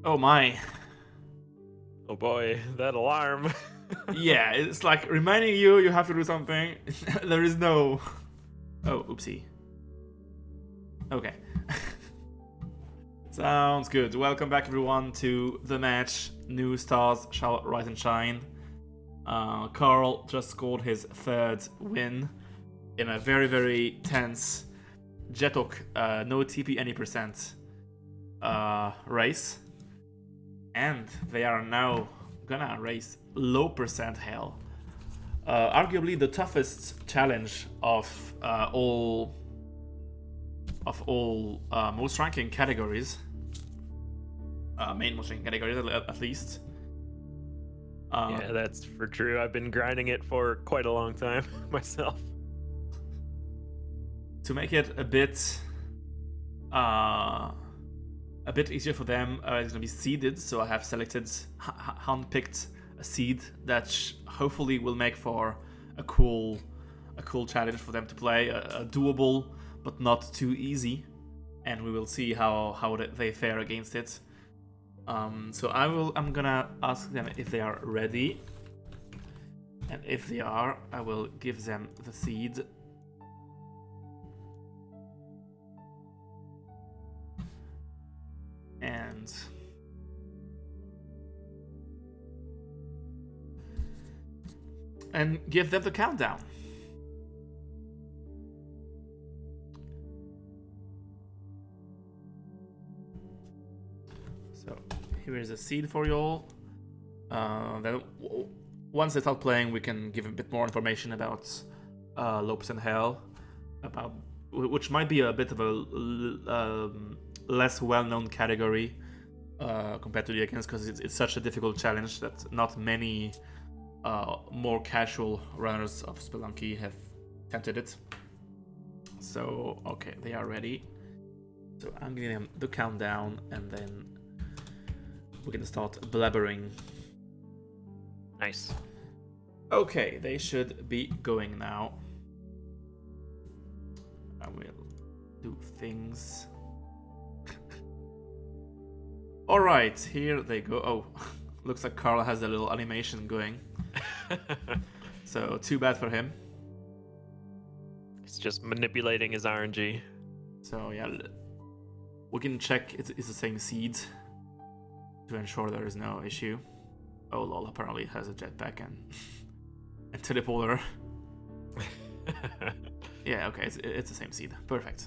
Oh my. Oh boy, that alarm. Yeah, it's like reminding you have to do something. There is no... Oh, oopsie. Okay. Sounds good. Welcome back everyone to the match. New stars shall rise and shine. Carl just scored his third win in a very, very tense Jetok no TP any percent race. And they are now gonna race low percent hell. Arguably the toughest challenge of all most ranking categories. Main most ranking categories at least. Yeah, that's for true. I've been grinding it for quite a long time myself. To make it a bit easier for them, it's gonna be seeded. So I have selected, handpicked a seed that hopefully will make for a cool challenge for them to play, a doable but not too easy, and we will see how they fare against it. So I'm gonna ask them if they are ready, and if they are, I will give them the seed. And give them the countdown. So here is a seed for you all. Then once they start playing, we can give a bit more information about Lopes and Hell, about which might be a bit of a less well-known category compared to the Against, because it's such a difficult challenge that not many more casual runners of Spelunky have attempted it. So, okay, they are ready. So I'm giving them the countdown, and then we're gonna start blabbering. Nice. Okay, they should be going now. I will do things. Alright, here they go. Oh, looks like Carl has a little animation going. So, too bad for him. He's just manipulating his RNG. So, yeah, we can check it's the same seed to ensure there is no issue. Oh lol, apparently it has a jetpack and a teleporter. Yeah, okay, it's the same seed. Perfect.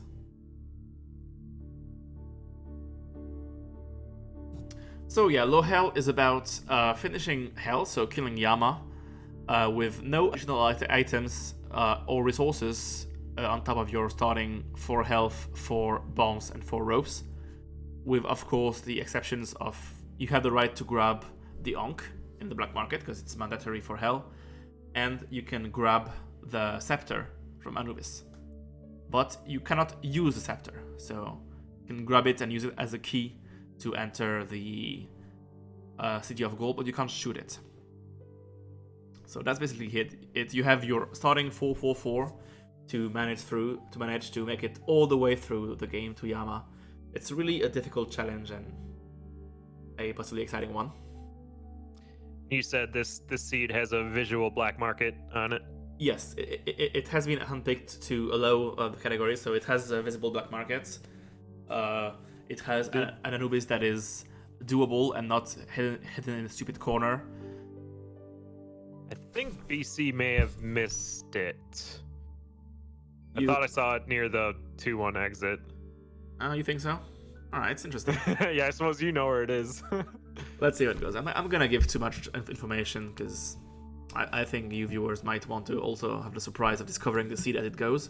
So yeah, low hell is about finishing hell, so killing Yama, with no additional items or resources on top of your starting 4 health, 4 bombs, and 4 ropes. With, of course, the exceptions of you have the right to grab the Ankh in the black market because it's mandatory for hell, and you can grab the scepter from Anubis. But you cannot use the scepter, so you can grab it and use it as a key to enter the City of Gold, but you can't shoot it. So that's basically it. You have your starting 4-4-4 to manage to make it all the way through the game to Yama. It's really a difficult challenge and a possibly exciting one. You said this seed has a visual black market on it. Yes, it has been handpicked to allow the categories, so it has visible black markets. It has an Anubis that is doable and not hidden in a stupid corner. I think BC may have missed it. I thought I saw it near the 2-1 exit. You think so? Alright, it's interesting. Yeah, I suppose you know where it is. Let's see how it goes. I'm gonna give too much information because I think you viewers might want to also have the surprise of discovering the seed as it goes.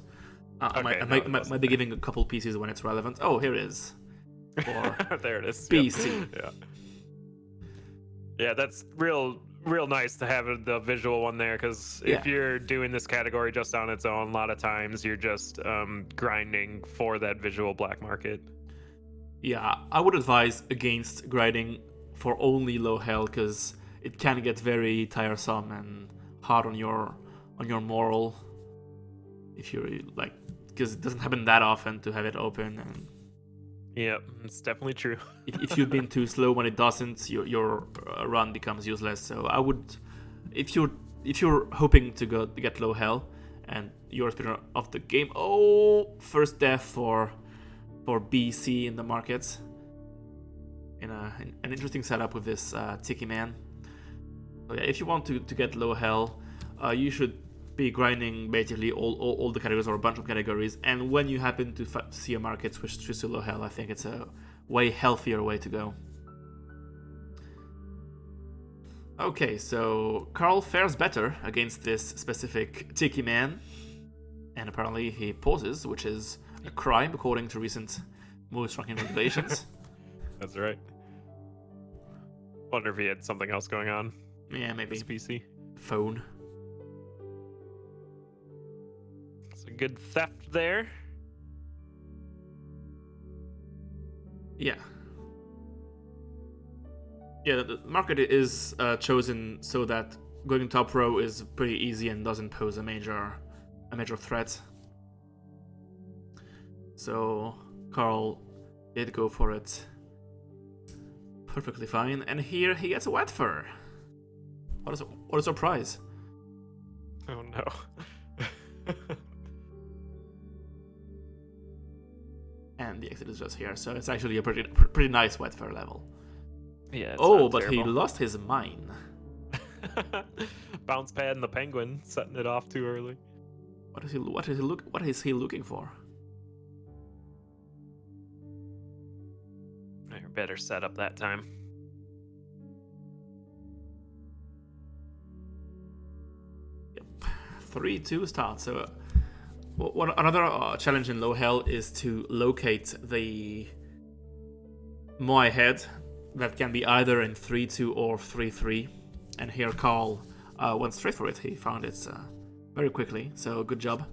I might be giving a couple pieces when it's relevant. Oh, here it is. Or there it is. BC. Yeah. Yeah, that's real nice to have the visual one there, because if you're doing this category just on its own, a lot of times you're just grinding for that visual black market. Yeah, I would advise against grinding for only low hell, because it can get very tiresome and hard on your moral if you're like, because it doesn't happen that often to have it open, and Yep, it's definitely true. If you've been too slow when it doesn't, your run becomes useless. So I would, if you're hoping to get low hell and you're a speedrunner of the game, first death for BC in the market. In an interesting setup with this Tiki Man. So yeah, if you want to get low hell, you should be grinding basically all the categories or a bunch of categories. And when you happen to see a market switch to low hell, I think it's a way healthier way to go. Okay, so Carl fares better against this specific Tiki Man, and apparently he pauses, which is a crime according to recent moose ranking regulations. That's right. Wonder if he had something else going on. Yeah, maybe. His PC. Phone. It's a good theft there. Yeah. Yeah, the market is chosen so that going top row is pretty easy and doesn't pose a major threat. So Carl did go for it perfectly fine, and here he gets a wet fur. What a surprise! Oh no. And the exit is just here, so it's actually a pretty nice wet fur level. Yeah. But terrible. He lost his mine. Bounce pad and the penguin setting it off too early. What is he looking for? Better setup that time. Yep. 3-2 start. So another challenge in low hell is to locate the Moai head that can be either in 3-2 or 3-3. And here Carl went straight for it. He found it very quickly. So good job.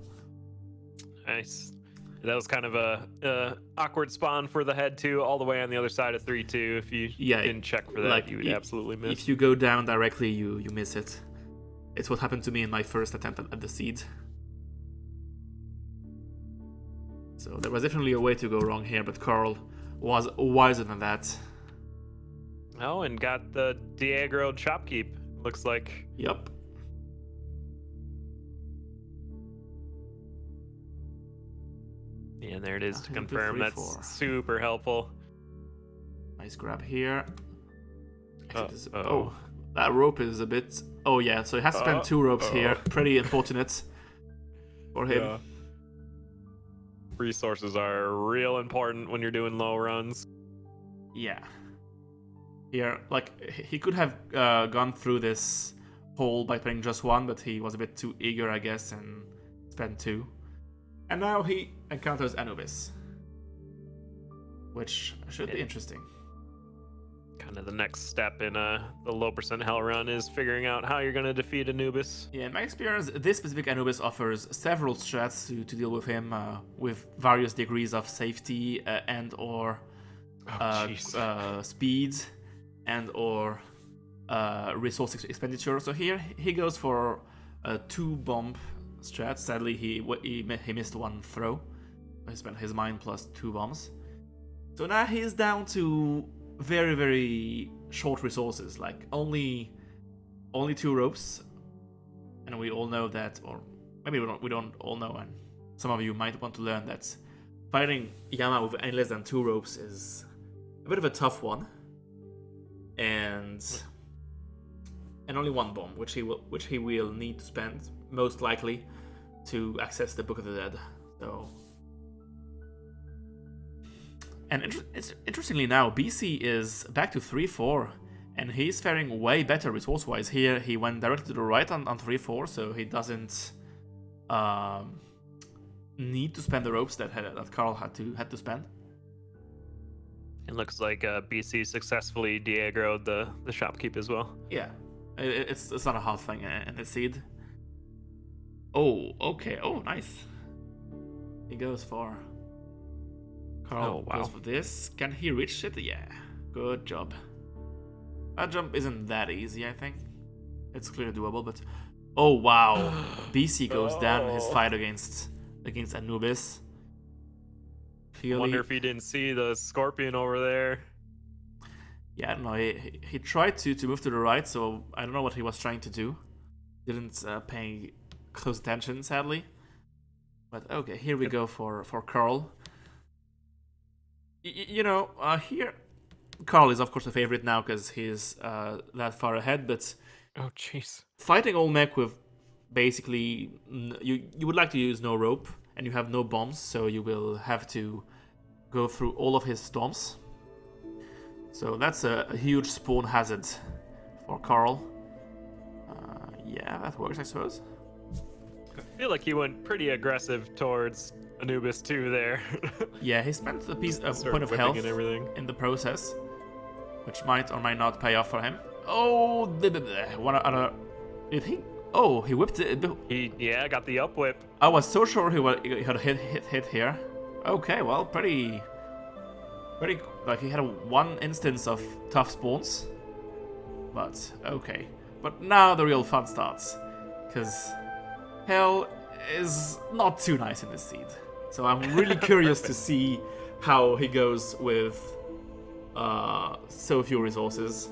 Nice. That was kind of a awkward spawn for the head too, all the way on the other side of 3-2. If you didn't check for that, you would absolutely miss. If you go down directly, you miss it. It's what happened to me in my first attempt at the seed. So there was definitely a way to go wrong here, but Carl was wiser than that. Oh, and got the de-aggroed shopkeep, looks like. Yup. Yeah, and there it is to confirm. That's super helpful. Nice grab here. Oh, that rope is a bit... Oh yeah, so he has to spend 2 ropes here. Pretty unfortunate for him. Yeah. Resources are real important when you're doing low runs. Yeah. Here, like, he could have gone through this hole by playing just 1, but he was a bit too eager, I guess, and spent 2. And now he encounters Anubis, which should be interesting. Kind of the next step in the low percent hell run is figuring out how you're going to defeat Anubis. Yeah, in my experience, this specific Anubis offers several strats to deal with him, with various degrees of safety and or speed and or resource expenditure. So here he goes for a 2-bomb strat. Sadly, he missed 1 throw. He spent his mine plus 2 bombs. So now he's down to very, very short resources, like only 2 ropes. And we all know that, or maybe we don't all know, and some of you might want to learn that fighting Yama with any less than 2 ropes is a bit of a tough one. And only 1 bomb, which he will need to spend most likely to access the Book of the Dead. So, and interestingly now, BC is back to 3-4, and he's faring way better resource-wise. Here he went directly to the right on 3-4, so he doesn't need to spend the ropes that Carl had to spend. It looks like BC successfully de-aggroed the shopkeep as well. Yeah, it's not a hard thing in the seed. Oh, okay. Oh, nice. He goes for... Carl goes for this. Can he reach it? Yeah. Good job. That jump isn't that easy, I think. It's clearly doable, but... Oh, wow. BC goes down in his fight against Anubis. Clearly, Wonder if he didn't see the scorpion over there. yeah, I don't know. He tried to move to the right, so I don't know what he was trying to do. Didn't pay close attention, sadly. But okay, here we go for Carl. You know, here Carl is of course a favorite now because he's that far ahead. But Oh, jeez. fighting Olmec with basically you would like to use no rope and you have no bombs, so you will have to go through all of his storms. So that's a huge spawn hazard for Carl. Yeah, that works, I suppose. I feel like he went pretty aggressive towards Anubis too there. Yeah, he spent a Sort point of whipping health and everything. in the process, which might or might not pay off for him. Oh, one other. Did he? Oh, he whipped it. Yeah, got the up whip. I was so sure he had a hit here. Okay, well, pretty. Like he had one instance of tough spawns, but okay. But now the real fun starts, because Hell is not too nice in this seed. So I'm really curious to see how he goes with so few resources.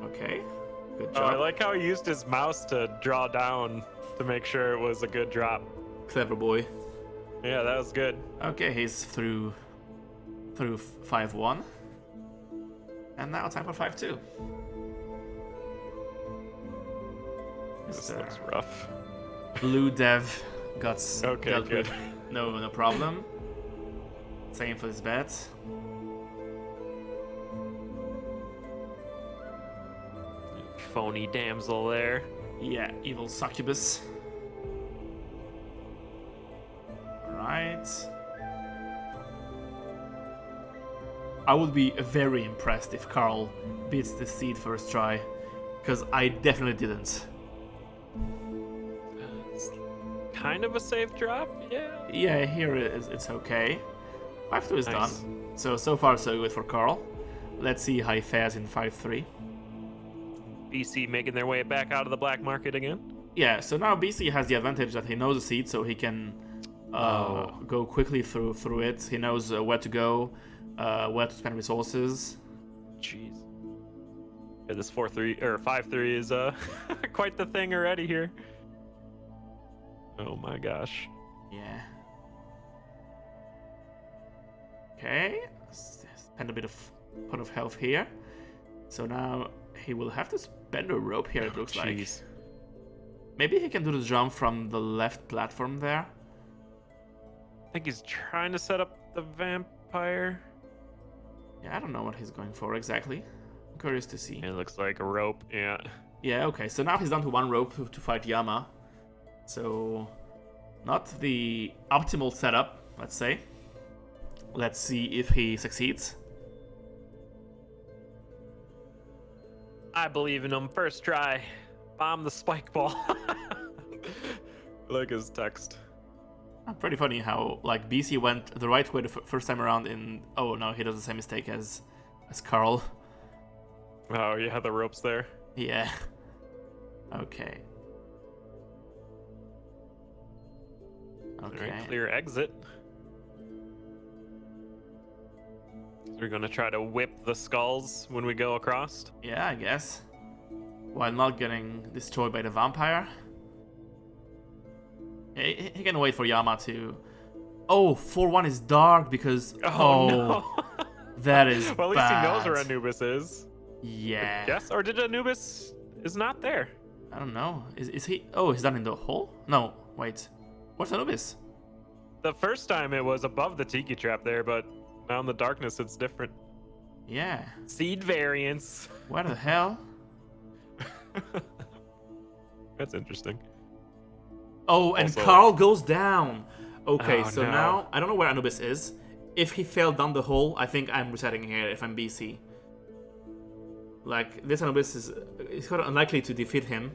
Okay, good Oh, I job. like how he used his mouse to draw down to make sure it was a good drop. Clever boy. Yeah, that was good. Okay, he's through 5-1. And now time for 5-2. This looks rough. Blue Dev got Okay, dealt good. with. No problem. Same for his bet. Phony damsel there. Yeah, evil succubus. Alright. I would be very impressed if Carl beats the seed first try, because I definitely didn't. It's kind of a safe drop, yeah. Yeah, here it's okay. 5-2 is Nice. done. So far so good for Carl. Let's see how he fares in 5-3. BC making their way back out of the black market again. Yeah, so now BC has the advantage that he knows the seed, so he can go quickly through it. He knows where to go, where to spend resources. Jeez. Yeah, this 4-3 or 5-3 is quite the thing already here. Oh my gosh. Yeah. Okay, spend a bit of pot of health here. So now he will have to spend a rope here, it looks like. Jeez. Maybe he can do the jump from the left platform there. I think he's trying to set up the vampire. Yeah, I don't know what he's going for exactly. I'm curious to see. It looks like a rope, yeah. Yeah, okay, so now he's down to one rope to fight Yama. So, not the optimal setup, let's say. Let's see if he succeeds. I believe in him. First try. Bomb the spike ball. Like his text. Pretty funny how, like, BC went the right way the first time around in... Oh, no, he does the same mistake as Carl. Oh, yeah, the rope's there. Yeah. Okay. Okay. Alright, clear exit. We're gonna try to whip the skulls when we go across. Yeah, I guess. While not getting destroyed by the vampire. He can wait for Yama to... Oh, 4-1 is dark because... Oh, no. That is Well, at least bad. he knows where Anubis is. Yeah. Yes? Or did Anubis is not there? I don't know. Is he... Oh, he's down in the hole? No, wait. What's Anubis? The first time it was above the tiki trap there, but now in the darkness it's different. Yeah. Seed variance. Where the hell? That's interesting. Oh, and Also- Carl goes down. Okay, Oh, so no. now I don't know where Anubis is. If he fell down the hole, I think I'm resetting here if I'm BC. Like, this Anubis is quite unlikely to defeat him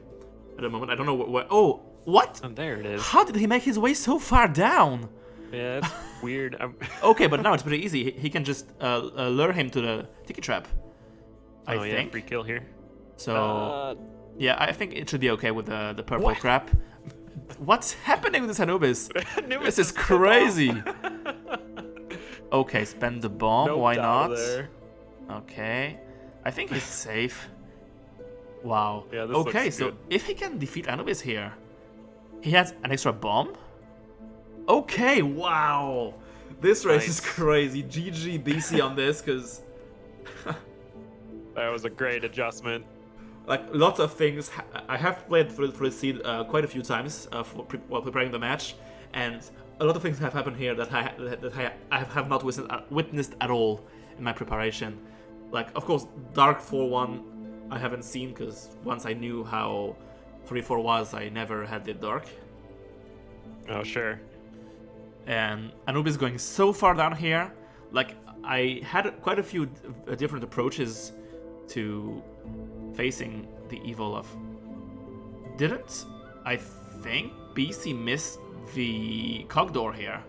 at the moment. I don't know where... Oh, what? Oh, there it is. How did he make his way so far down? Yeah, that's weird. Okay, but now it's pretty easy. He can just lure him to the tiki trap. I Oh, yeah, think. free kill here. So, yeah, I think it should be okay with the purple What? crap. What's happening with this Anubis? Anubis This is took off. crazy. Okay, spend the bomb. Noped Why out not? of there. Okay. I think he's safe. Wow. Yeah, this okay, looks so good. if he can defeat Anubis here, he has an extra bomb? Okay, wow. This race is Nice. crazy. GG BC on this, because That was a great adjustment. like lots of things. I have played through the seed quite a few times while preparing the match, and a lot of things have happened here that I have not witnessed at all in my preparation. Like, of course, Dark 4-1 I haven't seen, because once I knew how 3-4 was, I never had the Dark. Oh, sure. And Anubis going so far down here. Like, I had quite a few different approaches to facing the evil of... Didn't I think BC missed the cog door here?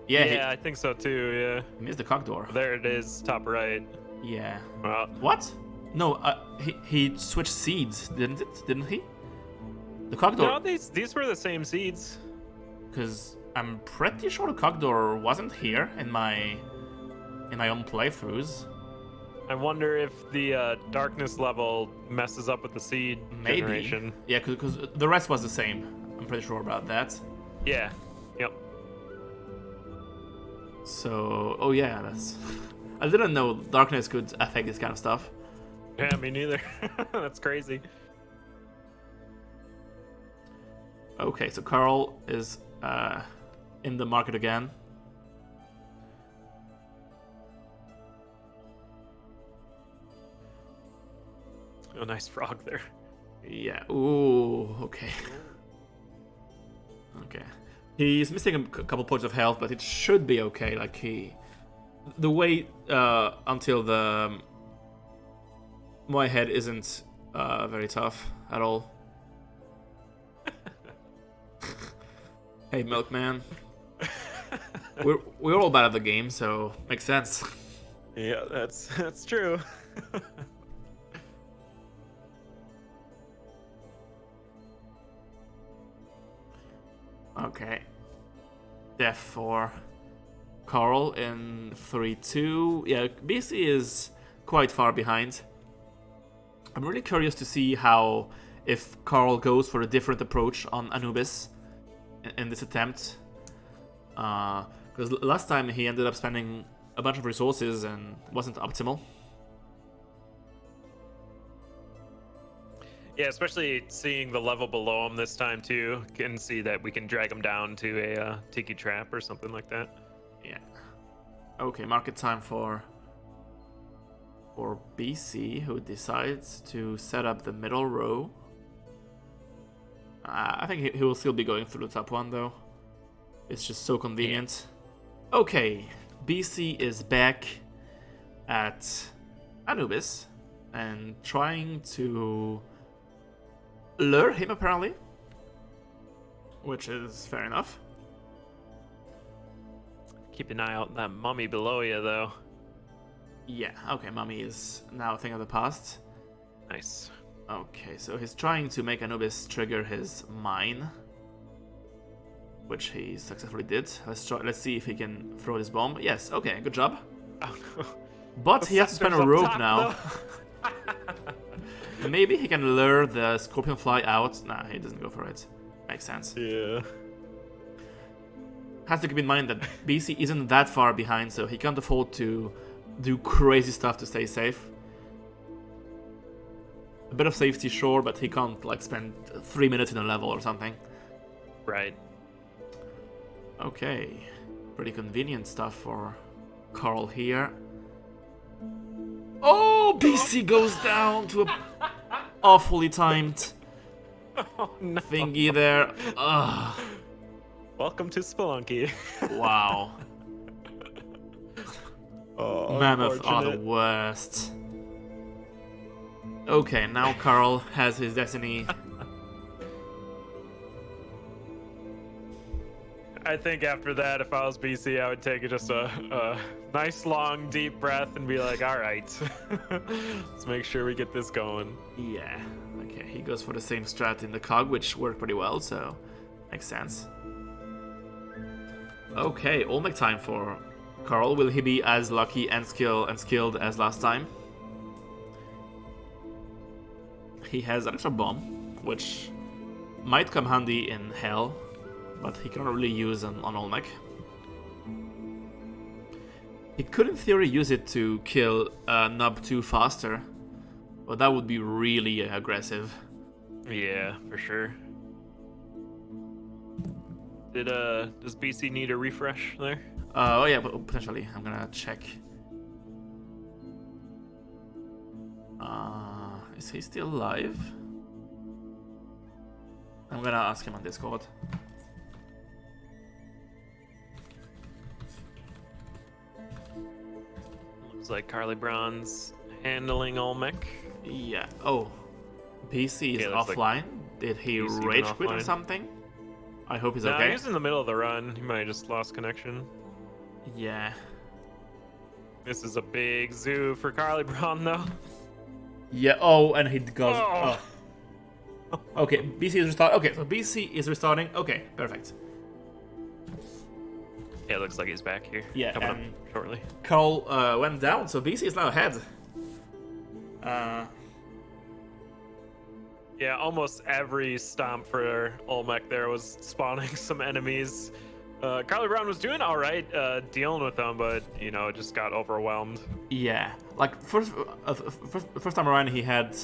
Yeah, I think so too, yeah. He missed the cog door. There it is, top right. Yeah. Well, What? No, he switched seeds, didn't he? The cog door... no, these were the same seeds. Because I'm pretty sure the cog door wasn't here in my own playthroughs. I wonder if the darkness level messes up with the seed Maybe. generation. Yeah, because the rest was the same. I'm pretty sure about that. Yeah. Yep. So, oh yeah, that's... I didn't know darkness could affect this kind of stuff. Yeah, me neither. That's crazy. Okay, so Carl is in the market again. Oh, nice frog there. Yeah, ooh, okay. Okay. He's missing a couple points of health, but it should be okay. Like, the wait until the Moai head isn't very tough at all. Hey, Milkman. We're all bad at the game, so makes sense. Yeah, that's true. Okay. Death for Carl in 3-2. Yeah, BC is quite far behind. I'm really curious to see how, if Carl goes for a different approach on Anubis in this attempt. Because last time he ended up spending a bunch of resources and wasn't optimal. Yeah, especially seeing the level below him this time too. Can see that we can drag him down to a tiki trap or something like that. Yeah. Okay, market time for BC, who decides to set up the middle row. I think he will still be going through the top one, though. It's just so convenient. Yeah. Okay, BC is back at Anubis and trying to lure him, apparently. Which is fair enough. Keep an eye out on that mummy below you, though. Yeah, okay, Mummy is now a thing of the past. Nice. Okay, so he's trying to make Anubis trigger his mine, which he successfully did. Let's see if he can throw this bomb. Yes, okay, good job. Oh, no. But he has to spend a rope now. Maybe he can lure the scorpion fly out. Nah, he doesn't go for it. Makes sense. Yeah. Has to keep in mind that BC isn't that far behind, so he can't afford to do crazy stuff to stay safe. A bit of safety, sure, but he can't like spend 3 minutes in a level or something. Right. Okay, pretty convenient stuff for Carl here. Oh, BC goes down to a awfully timed Oh, no. thingy there. Ugh. Welcome to Spelunky. Wow. Oh, Mammoth are the worst. Okay, now Carl has his destiny. I think after that, if I was BC, I would take just a nice, long, deep breath and be like, all right, let's make sure we get this going. Yeah, okay, he goes for the same strat in the cog, which worked pretty well, so makes sense. Okay, Olmec time for Carl, will he be as lucky and skilled as last time? He has an extra bomb, which might come handy in Hell, but he cannot really use on Olmec. He could in theory use it to kill Nub 2 faster, but that would be really aggressive. Yeah, for sure. Does BC need a refresh there? Oh yeah, potentially. I'm gonna check. Is he still alive? I'm gonna ask him on Discord. Looks like Carlibraun's handling Olmec. Yeah. Oh, BC is offline. Like Did he BC rage went quit or offline. something? I hope he's No, okay. he's in the middle of the run. He might have just lost connection. Yeah. This is a big zoo for Carlibraun, though. Yeah. Oh, and he goes. Oh. Oh. Okay, BC is restarting. Okay, so BC is restarting. Okay, perfect. Yeah, it looks like he's back here. Yeah, coming up and shortly. Carl went down, so BC is now ahead. Yeah, almost every stomp for Olmec there was spawning some enemies. Carlibraun was doing all right dealing with them, but you know, just got overwhelmed. Yeah, like first time around he had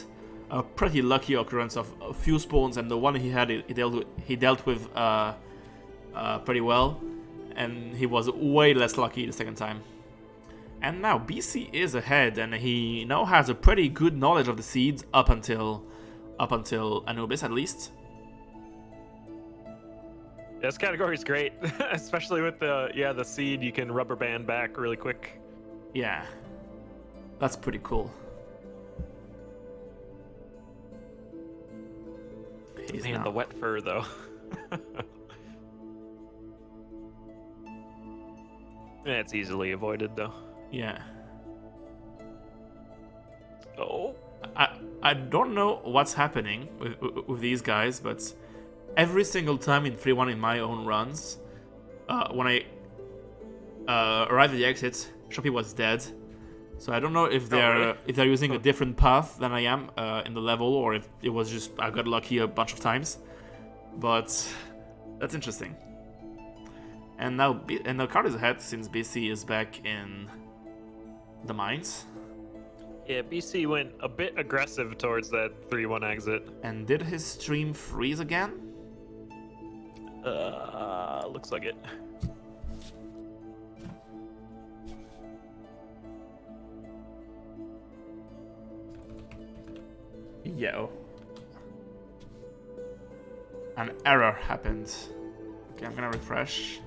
a pretty lucky occurrence of a few spawns, and the one he had he dealt with pretty well, and he was way less lucky the second time. And now BC is ahead, and he now has a pretty good knowledge of the seeds up until Anubis at least. This category is great, especially with the seed. You can rubber band back really quick. Yeah, that's pretty cool. He's Man, now... the wet fur though. Yeah, it's easily avoided though. Yeah. Oh. I don't know what's happening with these guys, but every single time in 3-1 in my own runs, when I arrived at the exit, Shoppy was dead. So I don't know if they're using a different path than I am in the level, or if it was just I got lucky a bunch of times. But that's interesting. And now Card is ahead since BC is back in the mines. Yeah, BC went a bit aggressive towards that 3-1 exit. And did his stream freeze again? Looks like it. Yo. An error happened. Okay, I'm gonna refresh.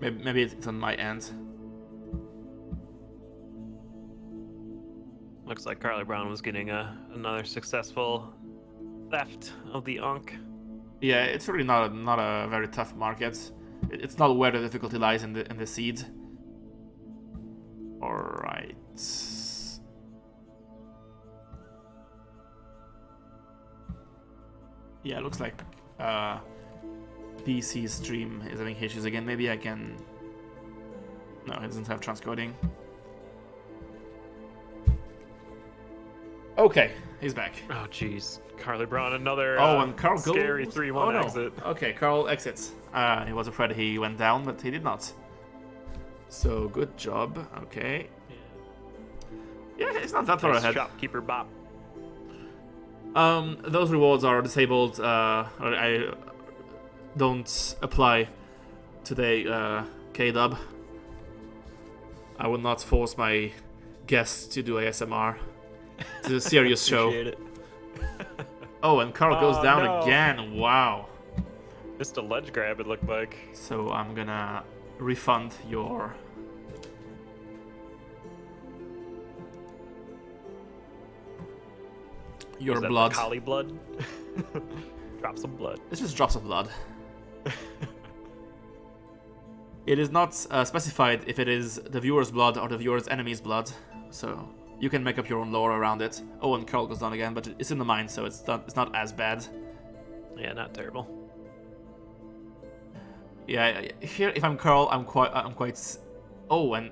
Maybe it's on my end. Looks like Carlibraun was getting another successful theft of the Ankh. Yeah, it's really not a very tough market. It's not where the difficulty lies in the seed. All right. Yeah, it looks like PC's stream is having issues again. Maybe I can... No, it doesn't have transcoding. Okay, he's back. Oh, jeez. Carlibraun, another and Carl scary goes... 3-1 Oh, no. exit. Okay, Carl exits. He was afraid he went down, but he did not. So, good job. Okay. Yeah, it's not that far Nice ahead. Shopkeeper bop. Those rewards are disabled. I don't apply today, K-Dub. I will not force my guests to do ASMR. It's a serious show. Appreciate it. Oh, and Carl goes down no. again. Wow. Just a ledge grab, it looked like. So I'm gonna refund your... Is that blood. the collie blood? Drop some blood. It's just drops of blood. It is not specified if it is the viewer's blood or the viewer's enemy's blood, so you can make up your own lore around it. Oh, and Carl goes down again, but it's in the mine, so it's not as bad. Yeah, not terrible. Yeah, here if I'm Carl, I'm quite Oh, and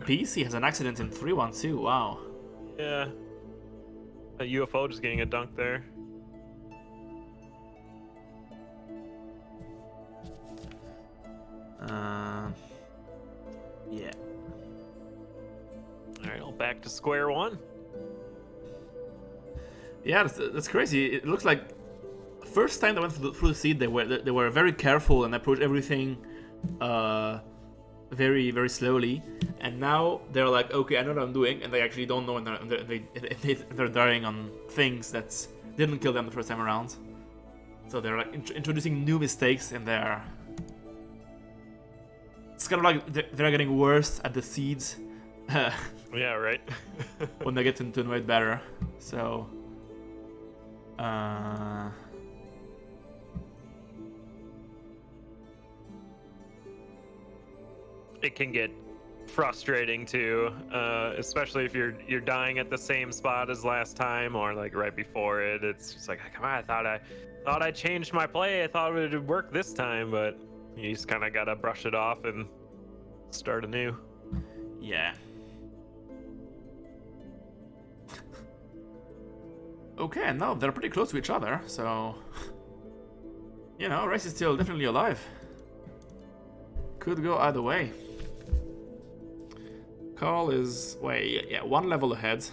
BC has an accident in 3-1 too. Wow. Yeah. A UFO just getting a dunk there. Yeah. All right, well, back to square one. Yeah, that's crazy. It looks like first time they went through the seed, they were very careful and approached everything very very slowly. And now they're like, okay, I know what I'm doing, and they actually don't know, and they're dying on things that didn't kill them the first time around. So they're like introducing new mistakes in there. It's kind of like they're getting worse at the seeds. Yeah, right. When they get to know it better. So. It can get frustrating too, especially if you're dying at the same spot as last time or like right before it. It's just like, come on, I thought I changed my play. I thought it would work this time, but you just kind of gotta brush it off and start anew. Yeah. Okay, no, they're pretty close to each other, so you know, race is still definitely alive. Could go either way. Carl is one level ahead,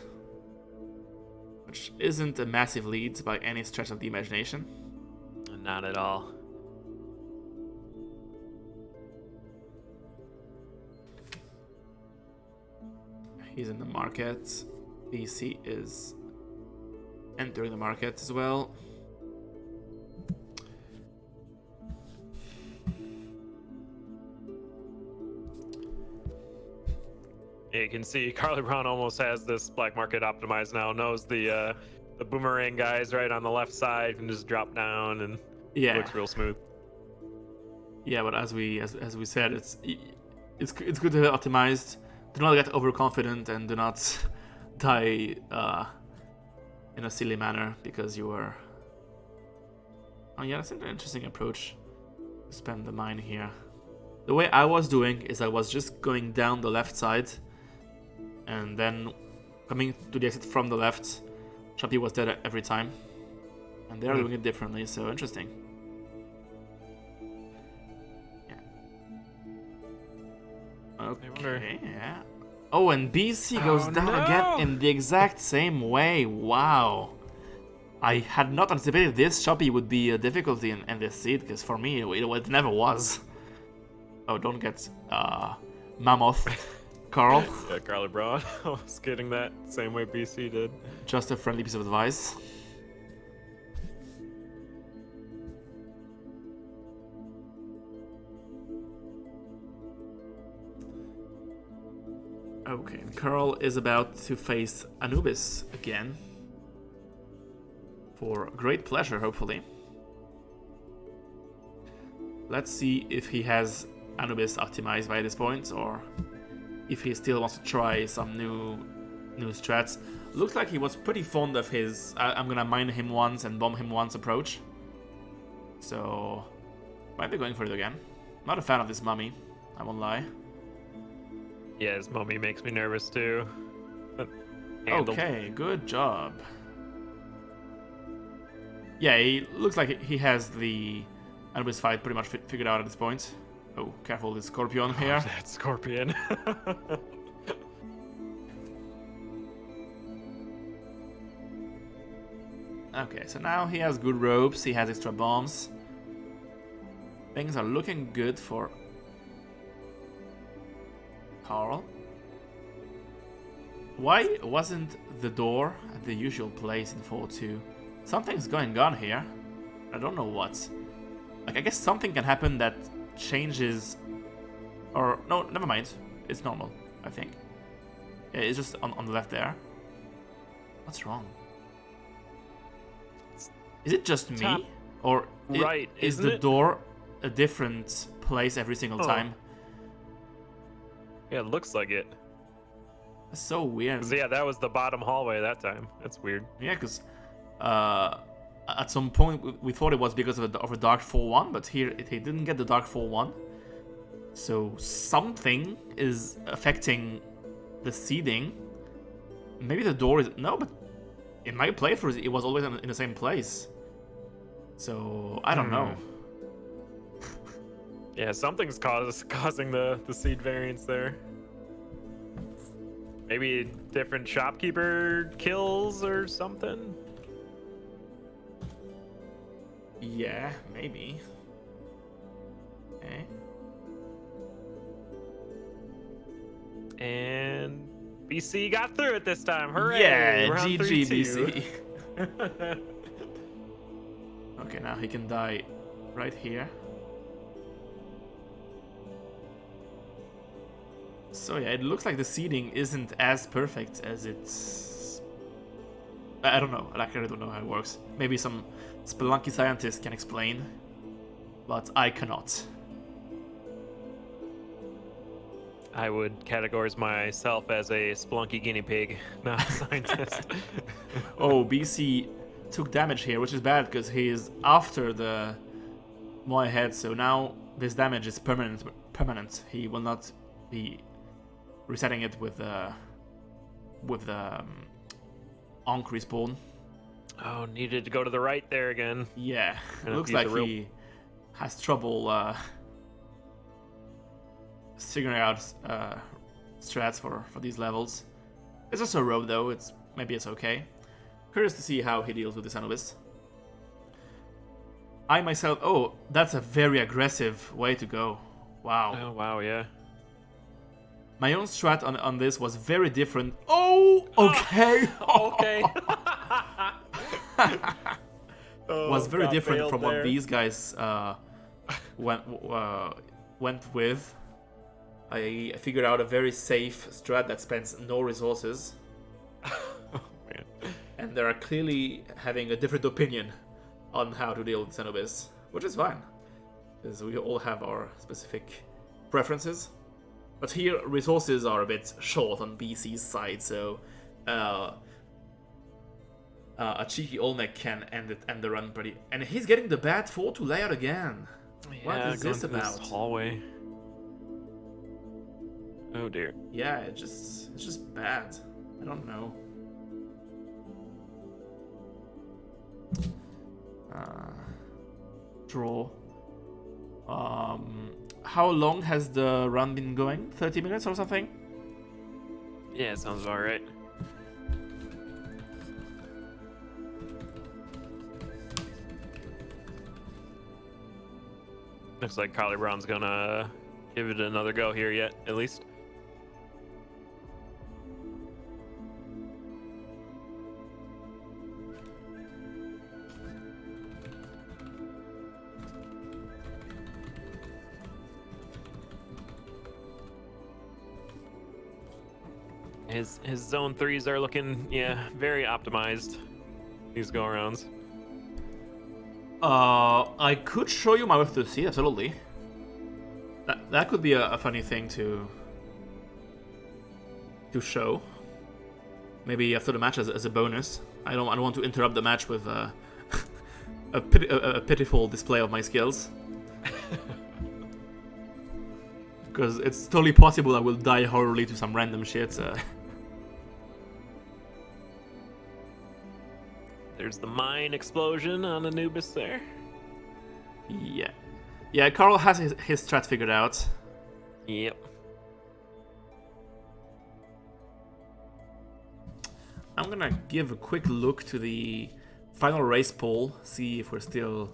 which isn't a massive lead by any stretch of the imagination. Not at all. He's in the market. BC is entering the market as well. Yeah, you can see Carlibraun almost has this black market optimized now. Knows the boomerang guys right on the left side can just drop down and Yeah, looks real smooth. Yeah, but as we said, it's good to have optimized. Do not get overconfident and do not die in a silly manner because you were. Oh yeah, that's an interesting approach to spend the mine here. The way I was doing is I was just going down the left side and then coming to the exit from the left. Choppy was dead every time, and they're doing it differently. So interesting. Okay, yeah. Oh, and BC goes down again in the exact same way. Wow. I had not anticipated this choppy would be a difficulty in this seed, because for me, it never was. Oh, don't get mammoth, Carl. Yeah, Carlibraun. I was getting that same way BC did. Just a friendly piece of advice. Okay, Carl is about to face Anubis again. For great pleasure, hopefully. Let's see if he has Anubis optimized by this point, or if he still wants to try some new strats. Looks like he was pretty fond of his I'm gonna mine him once and bomb him once approach. So, might be going for it again. Not a fan of this mummy, I won't lie. Yeah, his mummy makes me nervous too. Okay, good job. Yeah, he looks like he has the Anubis fight pretty much figured out at this point. Oh, careful, this Scorpion here. That Scorpion. Okay, so now he has good ropes, he has extra bombs. Things are looking good for Carl. Why wasn't the door at the usual place in 4-2? Something's going on here. I don't know what. Like, I guess something can happen that changes... Or, no, never mind. It's normal, I think. Yeah, it's just on the left there. What's wrong? Is it just me? Or is the door a different place every single time? Yeah, it looks like it. That's so weird. Yeah, that was the bottom hallway that time. That's weird. Yeah, because at some point we thought it was because of a dark 4-1, but here he didn't get the dark 4-1. So something is affecting the seeding. Maybe the door is... No, but in my playthrough, it was always in the same place. So, I don't know. Yeah, something's causing the seed variance there. Maybe different shopkeeper kills or something? Yeah, maybe. Okay. And BC got through it this time. Hooray! Yeah, Round GG 3-2. BC. Okay, now he can die right here. So yeah, it looks like the seeding isn't as perfect as it's... I don't know, like I don't know how it works. Maybe some Spelunky scientist can explain, but I cannot. I would categorize myself as a Spelunky guinea pig, not a scientist. Oh, BC took damage here, which is bad because he is after the Moai head, so now this damage is permanent. He will not be resetting it with the Ankh respawn. Oh, needed to go to the right there again. Yeah, it looks like he has trouble figuring out strats for these levels. It's just a rope though, maybe it's okay. Curious to see how he deals with this Anubis. I myself... Oh, that's a very aggressive way to go. Wow. Oh, wow, yeah. My own strat on this was very different. Oh, okay. Okay. Was very different from there. what these guys went with. I figured out a very safe strat that spends no resources. Oh, man. And they are clearly having a different opinion on how to deal with Anubis, which is fine, because we all have our specific preferences. But here, resources are a bit short on BC's side, so a cheeky Olmec can end the run pretty... And he's getting the bad 4-2 layout again. Yeah, What is this about? This hallway. Oh dear. Yeah, it's just bad. I don't know. Draw. How long has the run been going? 30 minutes or something? Yeah, sounds about right. Looks like Carlibraun's gonna give it another go here yet, at least. His zone 3s are looking, yeah, very optimized, these go-arounds. I could show you my way to see, absolutely. That could be a funny thing to show. Maybe after the match as a bonus. I don't want to interrupt the match with a pitiful display of my skills. Because it's totally possible I will die horribly to some random shit. There's the mine explosion on Anubis there. Yeah. Yeah, Carl has his strat figured out. Yep. I'm gonna give a quick look to the final race poll, see if we're still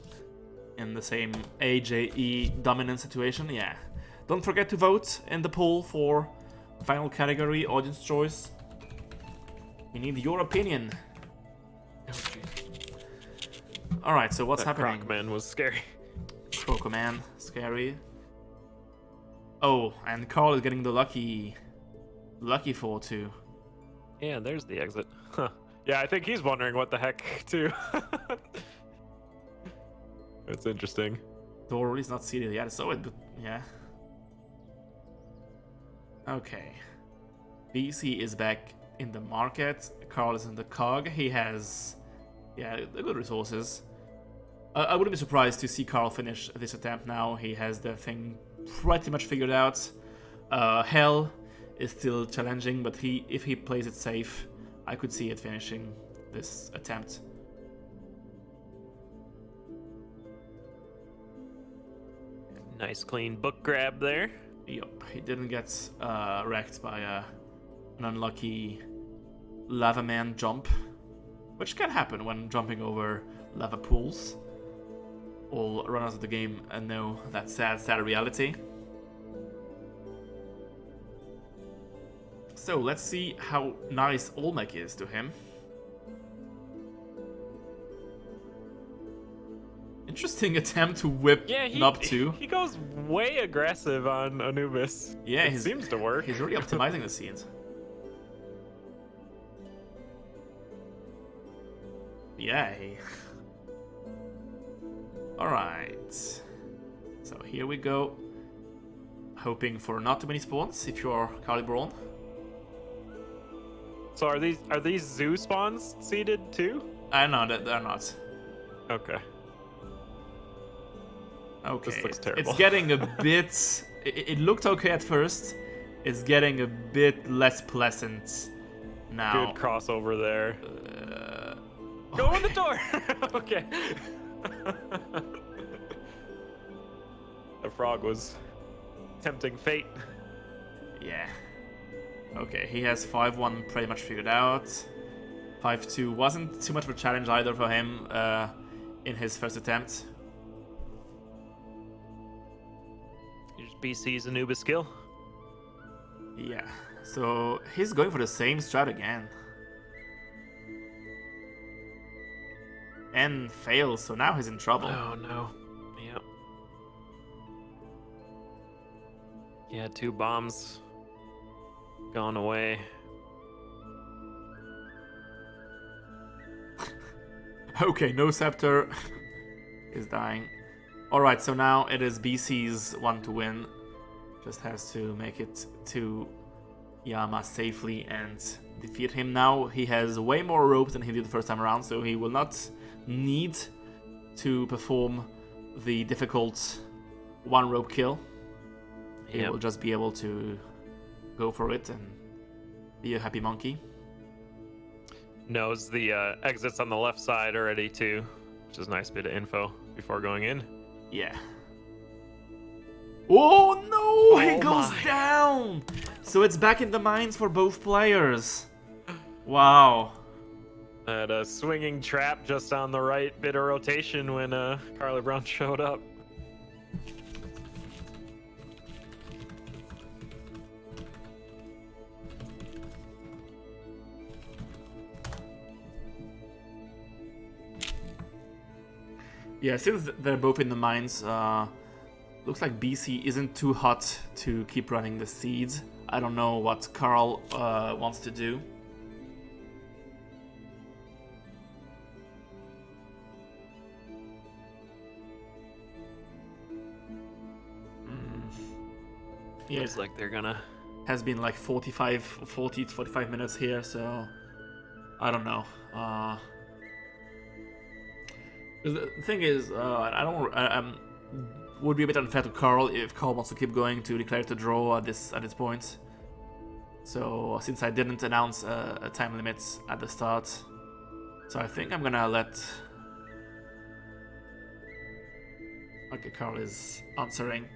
in the same AJE dominant situation. Yeah. Don't forget to vote in the poll for final category audience choice. We need your opinion. Alright, so what's happening? Crocman was scary. Crocoman, scary. Oh, and Carl is getting the lucky 4-2. Yeah, there's the exit. Huh. Yeah, I think he's wondering what the heck, too. That's interesting. Door is not seated yet, so it, but yeah. Okay. BC is back in the market. Carl is in the cog. He has, yeah, the good resources. I wouldn't be surprised to see Carl finish this attempt now. He has the thing pretty much figured out. Hell is still challenging, but if he plays it safe, I could see it finishing this attempt. Nice clean book grab there. Yup, he didn't get wrecked by an unlucky lava man jump, which can happen when jumping over lava pools. All runners of the game know that sad reality. So let's see how nice Olmec is to him. Interesting attempt to whip Nub 2. He goes way aggressive on Anubis. Yeah, it seems to work. He's really optimizing the scenes. Yay. Alright. So here we go. Hoping for not too many spawns if you're Carlibraun. So are these zoo spawns seeded too? No, they're not. Okay. Okay. This looks terrible. It's getting a bit... It looked okay at first. It's getting a bit less pleasant now. Good crossover there. Go in the door! Okay. The frog was tempting fate. Yeah. Okay, he has 5-1 pretty much figured out. 5-2 wasn't too much of a challenge either for him in his first attempt. Here's BC's Anubis skill. Yeah, so he's going for the same strat again. And fails, so now he's in trouble. Oh no. Yep. Yeah, 2 bombs gone away. Okay, no scepter is dying. Alright, so now it is BC's one to win. Just has to make it to Yama safely and defeat him. Now he has way more ropes than he did the first time around, so he will not need to perform the difficult 1 rope kill. He will just be able to go for it and be a happy monkey. Knows the exits on the left side already too, which is a nice bit of info before going in. Yeah. Oh no! He Oh goes my. down! So it's back in the mines for both players. Wow. Had a swinging trap just on the right bit of rotation when Carlibraun showed up. Yeah, since they're both in the mines, looks like BC isn't too hot to keep running the seeds. I don't know what Carl wants to do. Yeah, Looks like they're gonna... has been like 40 to 45 minutes here, so I don't know. The thing is, would be a bit unfair to Carl if Carl wants to keep going to declare it a draw at this point. So since I didn't announce a time limit at the start, so I think I'm gonna let. Okay, Carl is answering.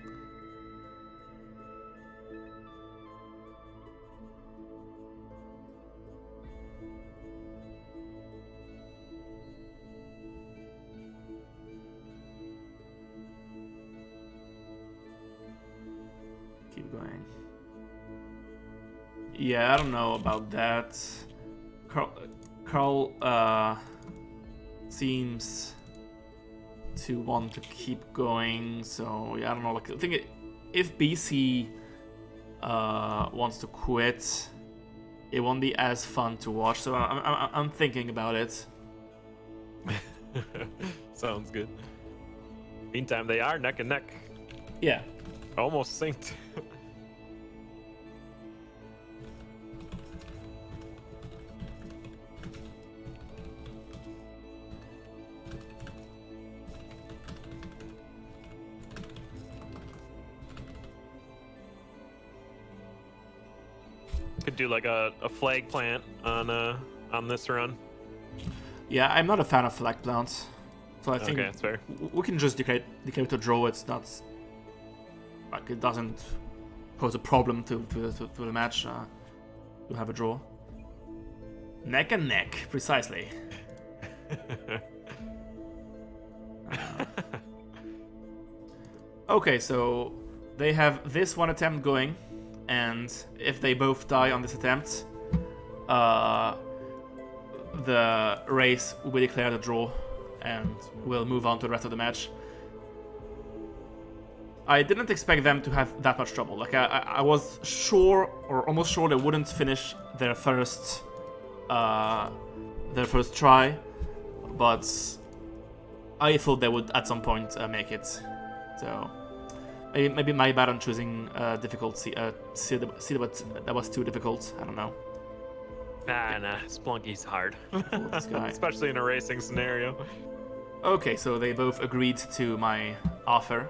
Keep going. Yeah, I don't know about that. Carl seems to want to keep going, so yeah, I don't know. Like, I think if BC wants to quit, it won't be as fun to watch. So I'm thinking about it. Sounds good. Meantime, they are neck and neck. Yeah. Almost synced. do like a flag plant on this run. Yeah, I'm not a fan of flag plants, so I think Okay, that's fair. we can just declare to draw. It's not like it doesn't pose a problem to the match to have a draw. Neck and neck, precisely. Okay, so they have this one attempt going, and if they both die on this attempt, the race will be declared a draw, and we'll move on to the rest of the match. I didn't expect them to have that much trouble. Like I was sure, or almost sure, they wouldn't finish their first try, but I thought they would at some point make it. So maybe my bad on choosing difficulty. But that was too difficult. I don't know. Nah. Spelunky's hard, This guy. especially in a racing scenario. Okay, so they both agreed to my offer.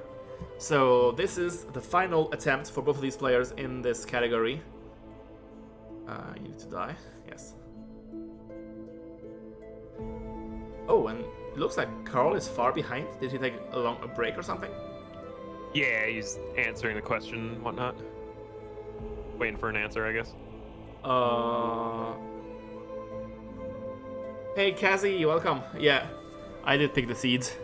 So this is the final attempt for both of these players in this category. You need to die. Yes. Oh, and it looks like Carl is far behind. Did he take a break or something? Yeah, he's answering the question and whatnot. Waiting for an answer, I guess. Hey, Kazi, welcome. Yeah, I did pick the seeds.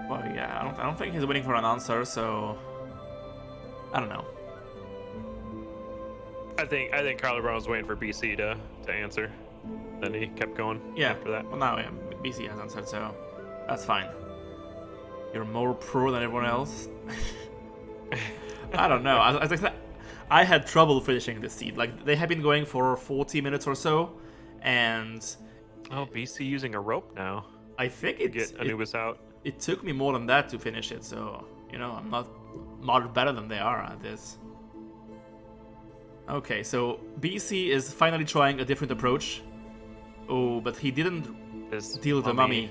Well, yeah, I don't think he's waiting for an answer, so I don't know. I think Carlibraun was waiting for BC to answer. Then he kept going after that. Well, now yeah, BC has answered, so that's fine. You're more pro than everyone else. I don't know. As I said, I had trouble finishing the seed. Like, they had been going for 40 minutes or so, and... Oh, BC using a rope now. I think Get Anubis out. It took me more than that to finish it, so, you know, I'm not much better than they are at this. Okay, so BC is finally trying a different approach. Oh, but he didn't deal with the mummy.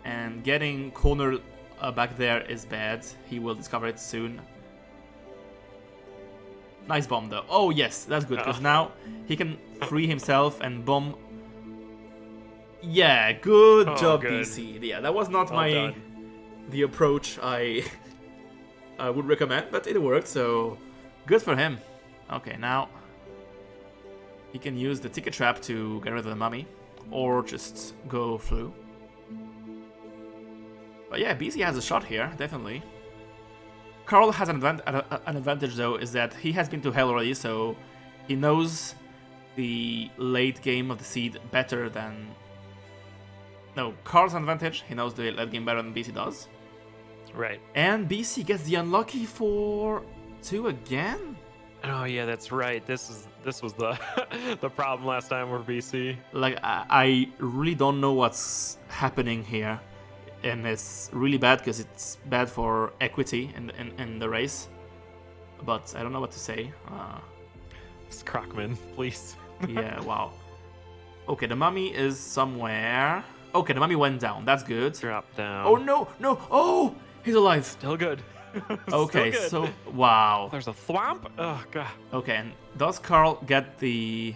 And getting cornered back there is bad. He will discover it soon. Nice bomb, though. Oh, yes, that's good, because now he can free himself and bomb. Yeah, good job, good. BC. Yeah, that was not Well the approach I would recommend, but it worked, so good for him. Okay, now he can use the ticket trap to get rid of the mummy, or just go through. But yeah, BC has a shot here, definitely. Carl has an advantage, though, is that he has been to hell already, so he knows the late game of the seed better than... No, Carl's advantage, he knows the late game better than BC does. Right. And BC gets the unlucky for 2 again? Oh yeah, that's right. This was the the problem last time with BC. Like, I really don't know what's happening here. And it's really bad because it's bad for equity in the race. But I don't know what to say. It's Crockman, please. Yeah, wow. Okay, the mummy is somewhere. Okay, the mummy went down. That's good. Drop down. Oh, no. Oh, he's alive. Still good. Okay, Still good. so, wow. There's a thwomp. Oh, God. Okay, and does Carl get the...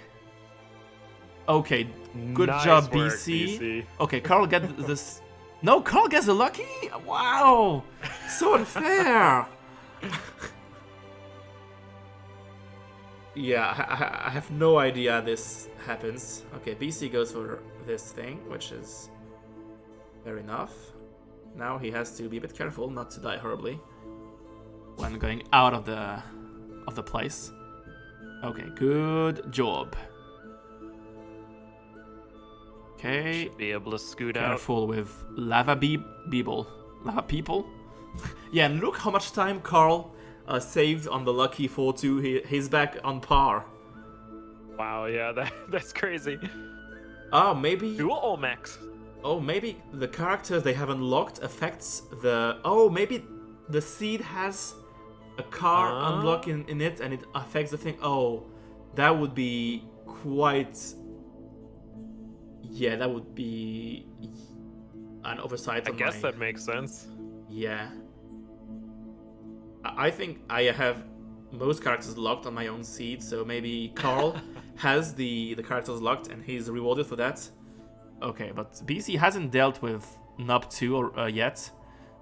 Okay, good Nice job, work, BC. Okay, Carl gets this... No, Carl gets the lucky? Wow! So unfair! Yeah, I have no idea this happens. Okay, BC goes for this thing, which is fair enough. Now he has to be a bit careful not to die horribly when going out of the place. Okay, good job. Okay. Should be able to scoot out. Careful with lava people. Lava people? Yeah, and look how much time Carl saved on the lucky 4-2. He's back on par. Wow, yeah, that's crazy. Oh, maybe... Dual Olmecs. Oh, maybe the characters they have unlocked affects the... Oh, maybe the seed has a car unlock in it and it affects the thing. Oh, that would be quite... Yeah, that would be an oversight I on guess my... that makes sense. Yeah. I think I have most characters locked on my own seed, so maybe Carl has the characters locked and he's rewarded for that. Okay, but BC hasn't dealt with Nub 2 yet.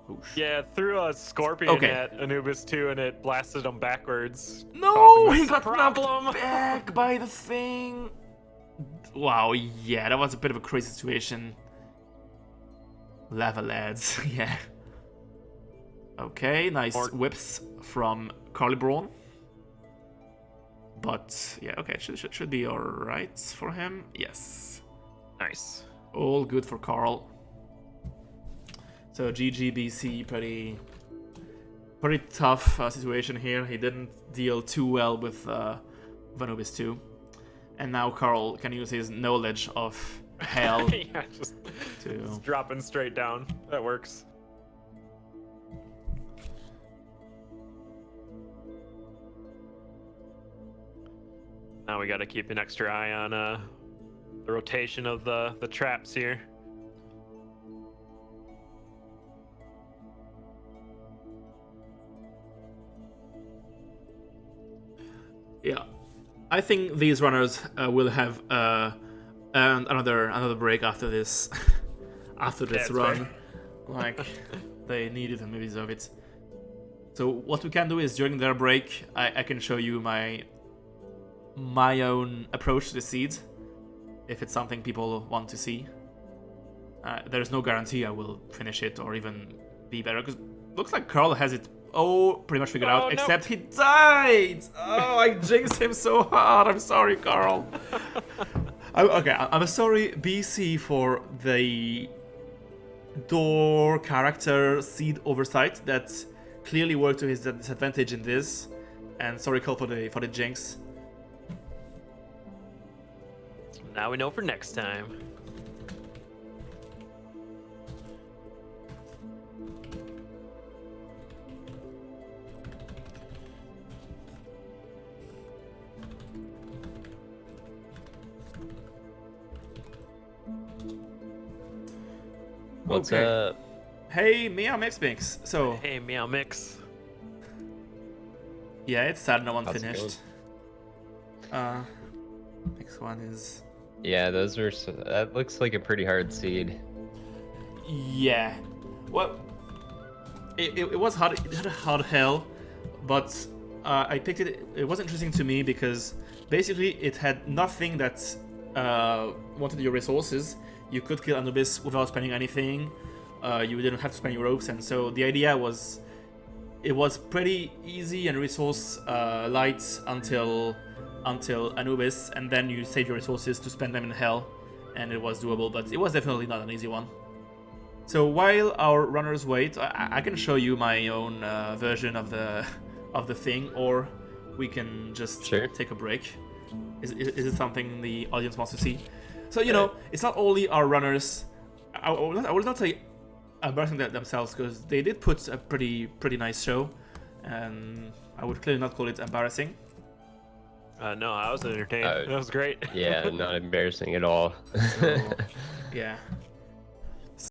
Oosh. Yeah, threw a scorpion Okay. at Anubis 2 and it blasted him backwards. No, causing he this got problem. knocked back by the thing. Wow, yeah, that was a bit of a crazy situation. Lava lads, yeah. Okay, nice whips from Carlibraun. But yeah, okay, should be alright for him. Yes. Nice. All good for Carl. So GGBC, pretty tough situation here. He didn't deal too well with Anubis 2. And now Carl can use his knowledge of hell Yeah, just dropping straight down. That works. Now we got to keep an extra eye on the rotation of the traps here. Yeah, I think these runners will have another break after this That's run. fair. Like they need it and maybe deserve it. So what we can do is during their break, I can show you my own approach to the seed, if it's something people want to see. There's no guarantee I will finish it or even be better, because looks like Carl has it pretty much figured out, no. except he died! Oh, I jinxed him so hard, I'm sorry, Carl. I'm sorry, BC, for the door character seed oversight that clearly worked to his disadvantage in this, and sorry, Carl, for the jinx. Now we know for next time. What's Okay. up? Hey, Meow Mix. So, Hey, Meow Mix. yeah, it's sad no one How's it finished. Next one is... Yeah, those are. That looks like a pretty hard seed. Yeah. Well, it was hard. It had a hard hell, but I picked it. It was interesting to me because basically it had nothing that wanted your resources. You could kill Anubis without spending anything. You didn't have to spend your ropes, and so the idea was it was pretty easy and resource light until Anubis, and then you save your resources to spend them in hell, and it was doable, but it was definitely not an easy one. So while our runners wait, I can show you my own version of the thing, or we can just take a break. Is it something the audience wants to see? So you know, it's not only our runners. I will not say embarrassing themselves, because they did put a pretty nice show, and I would clearly not call it embarrassing. No, I was entertained. That was great. Yeah, not embarrassing at all. So, yeah.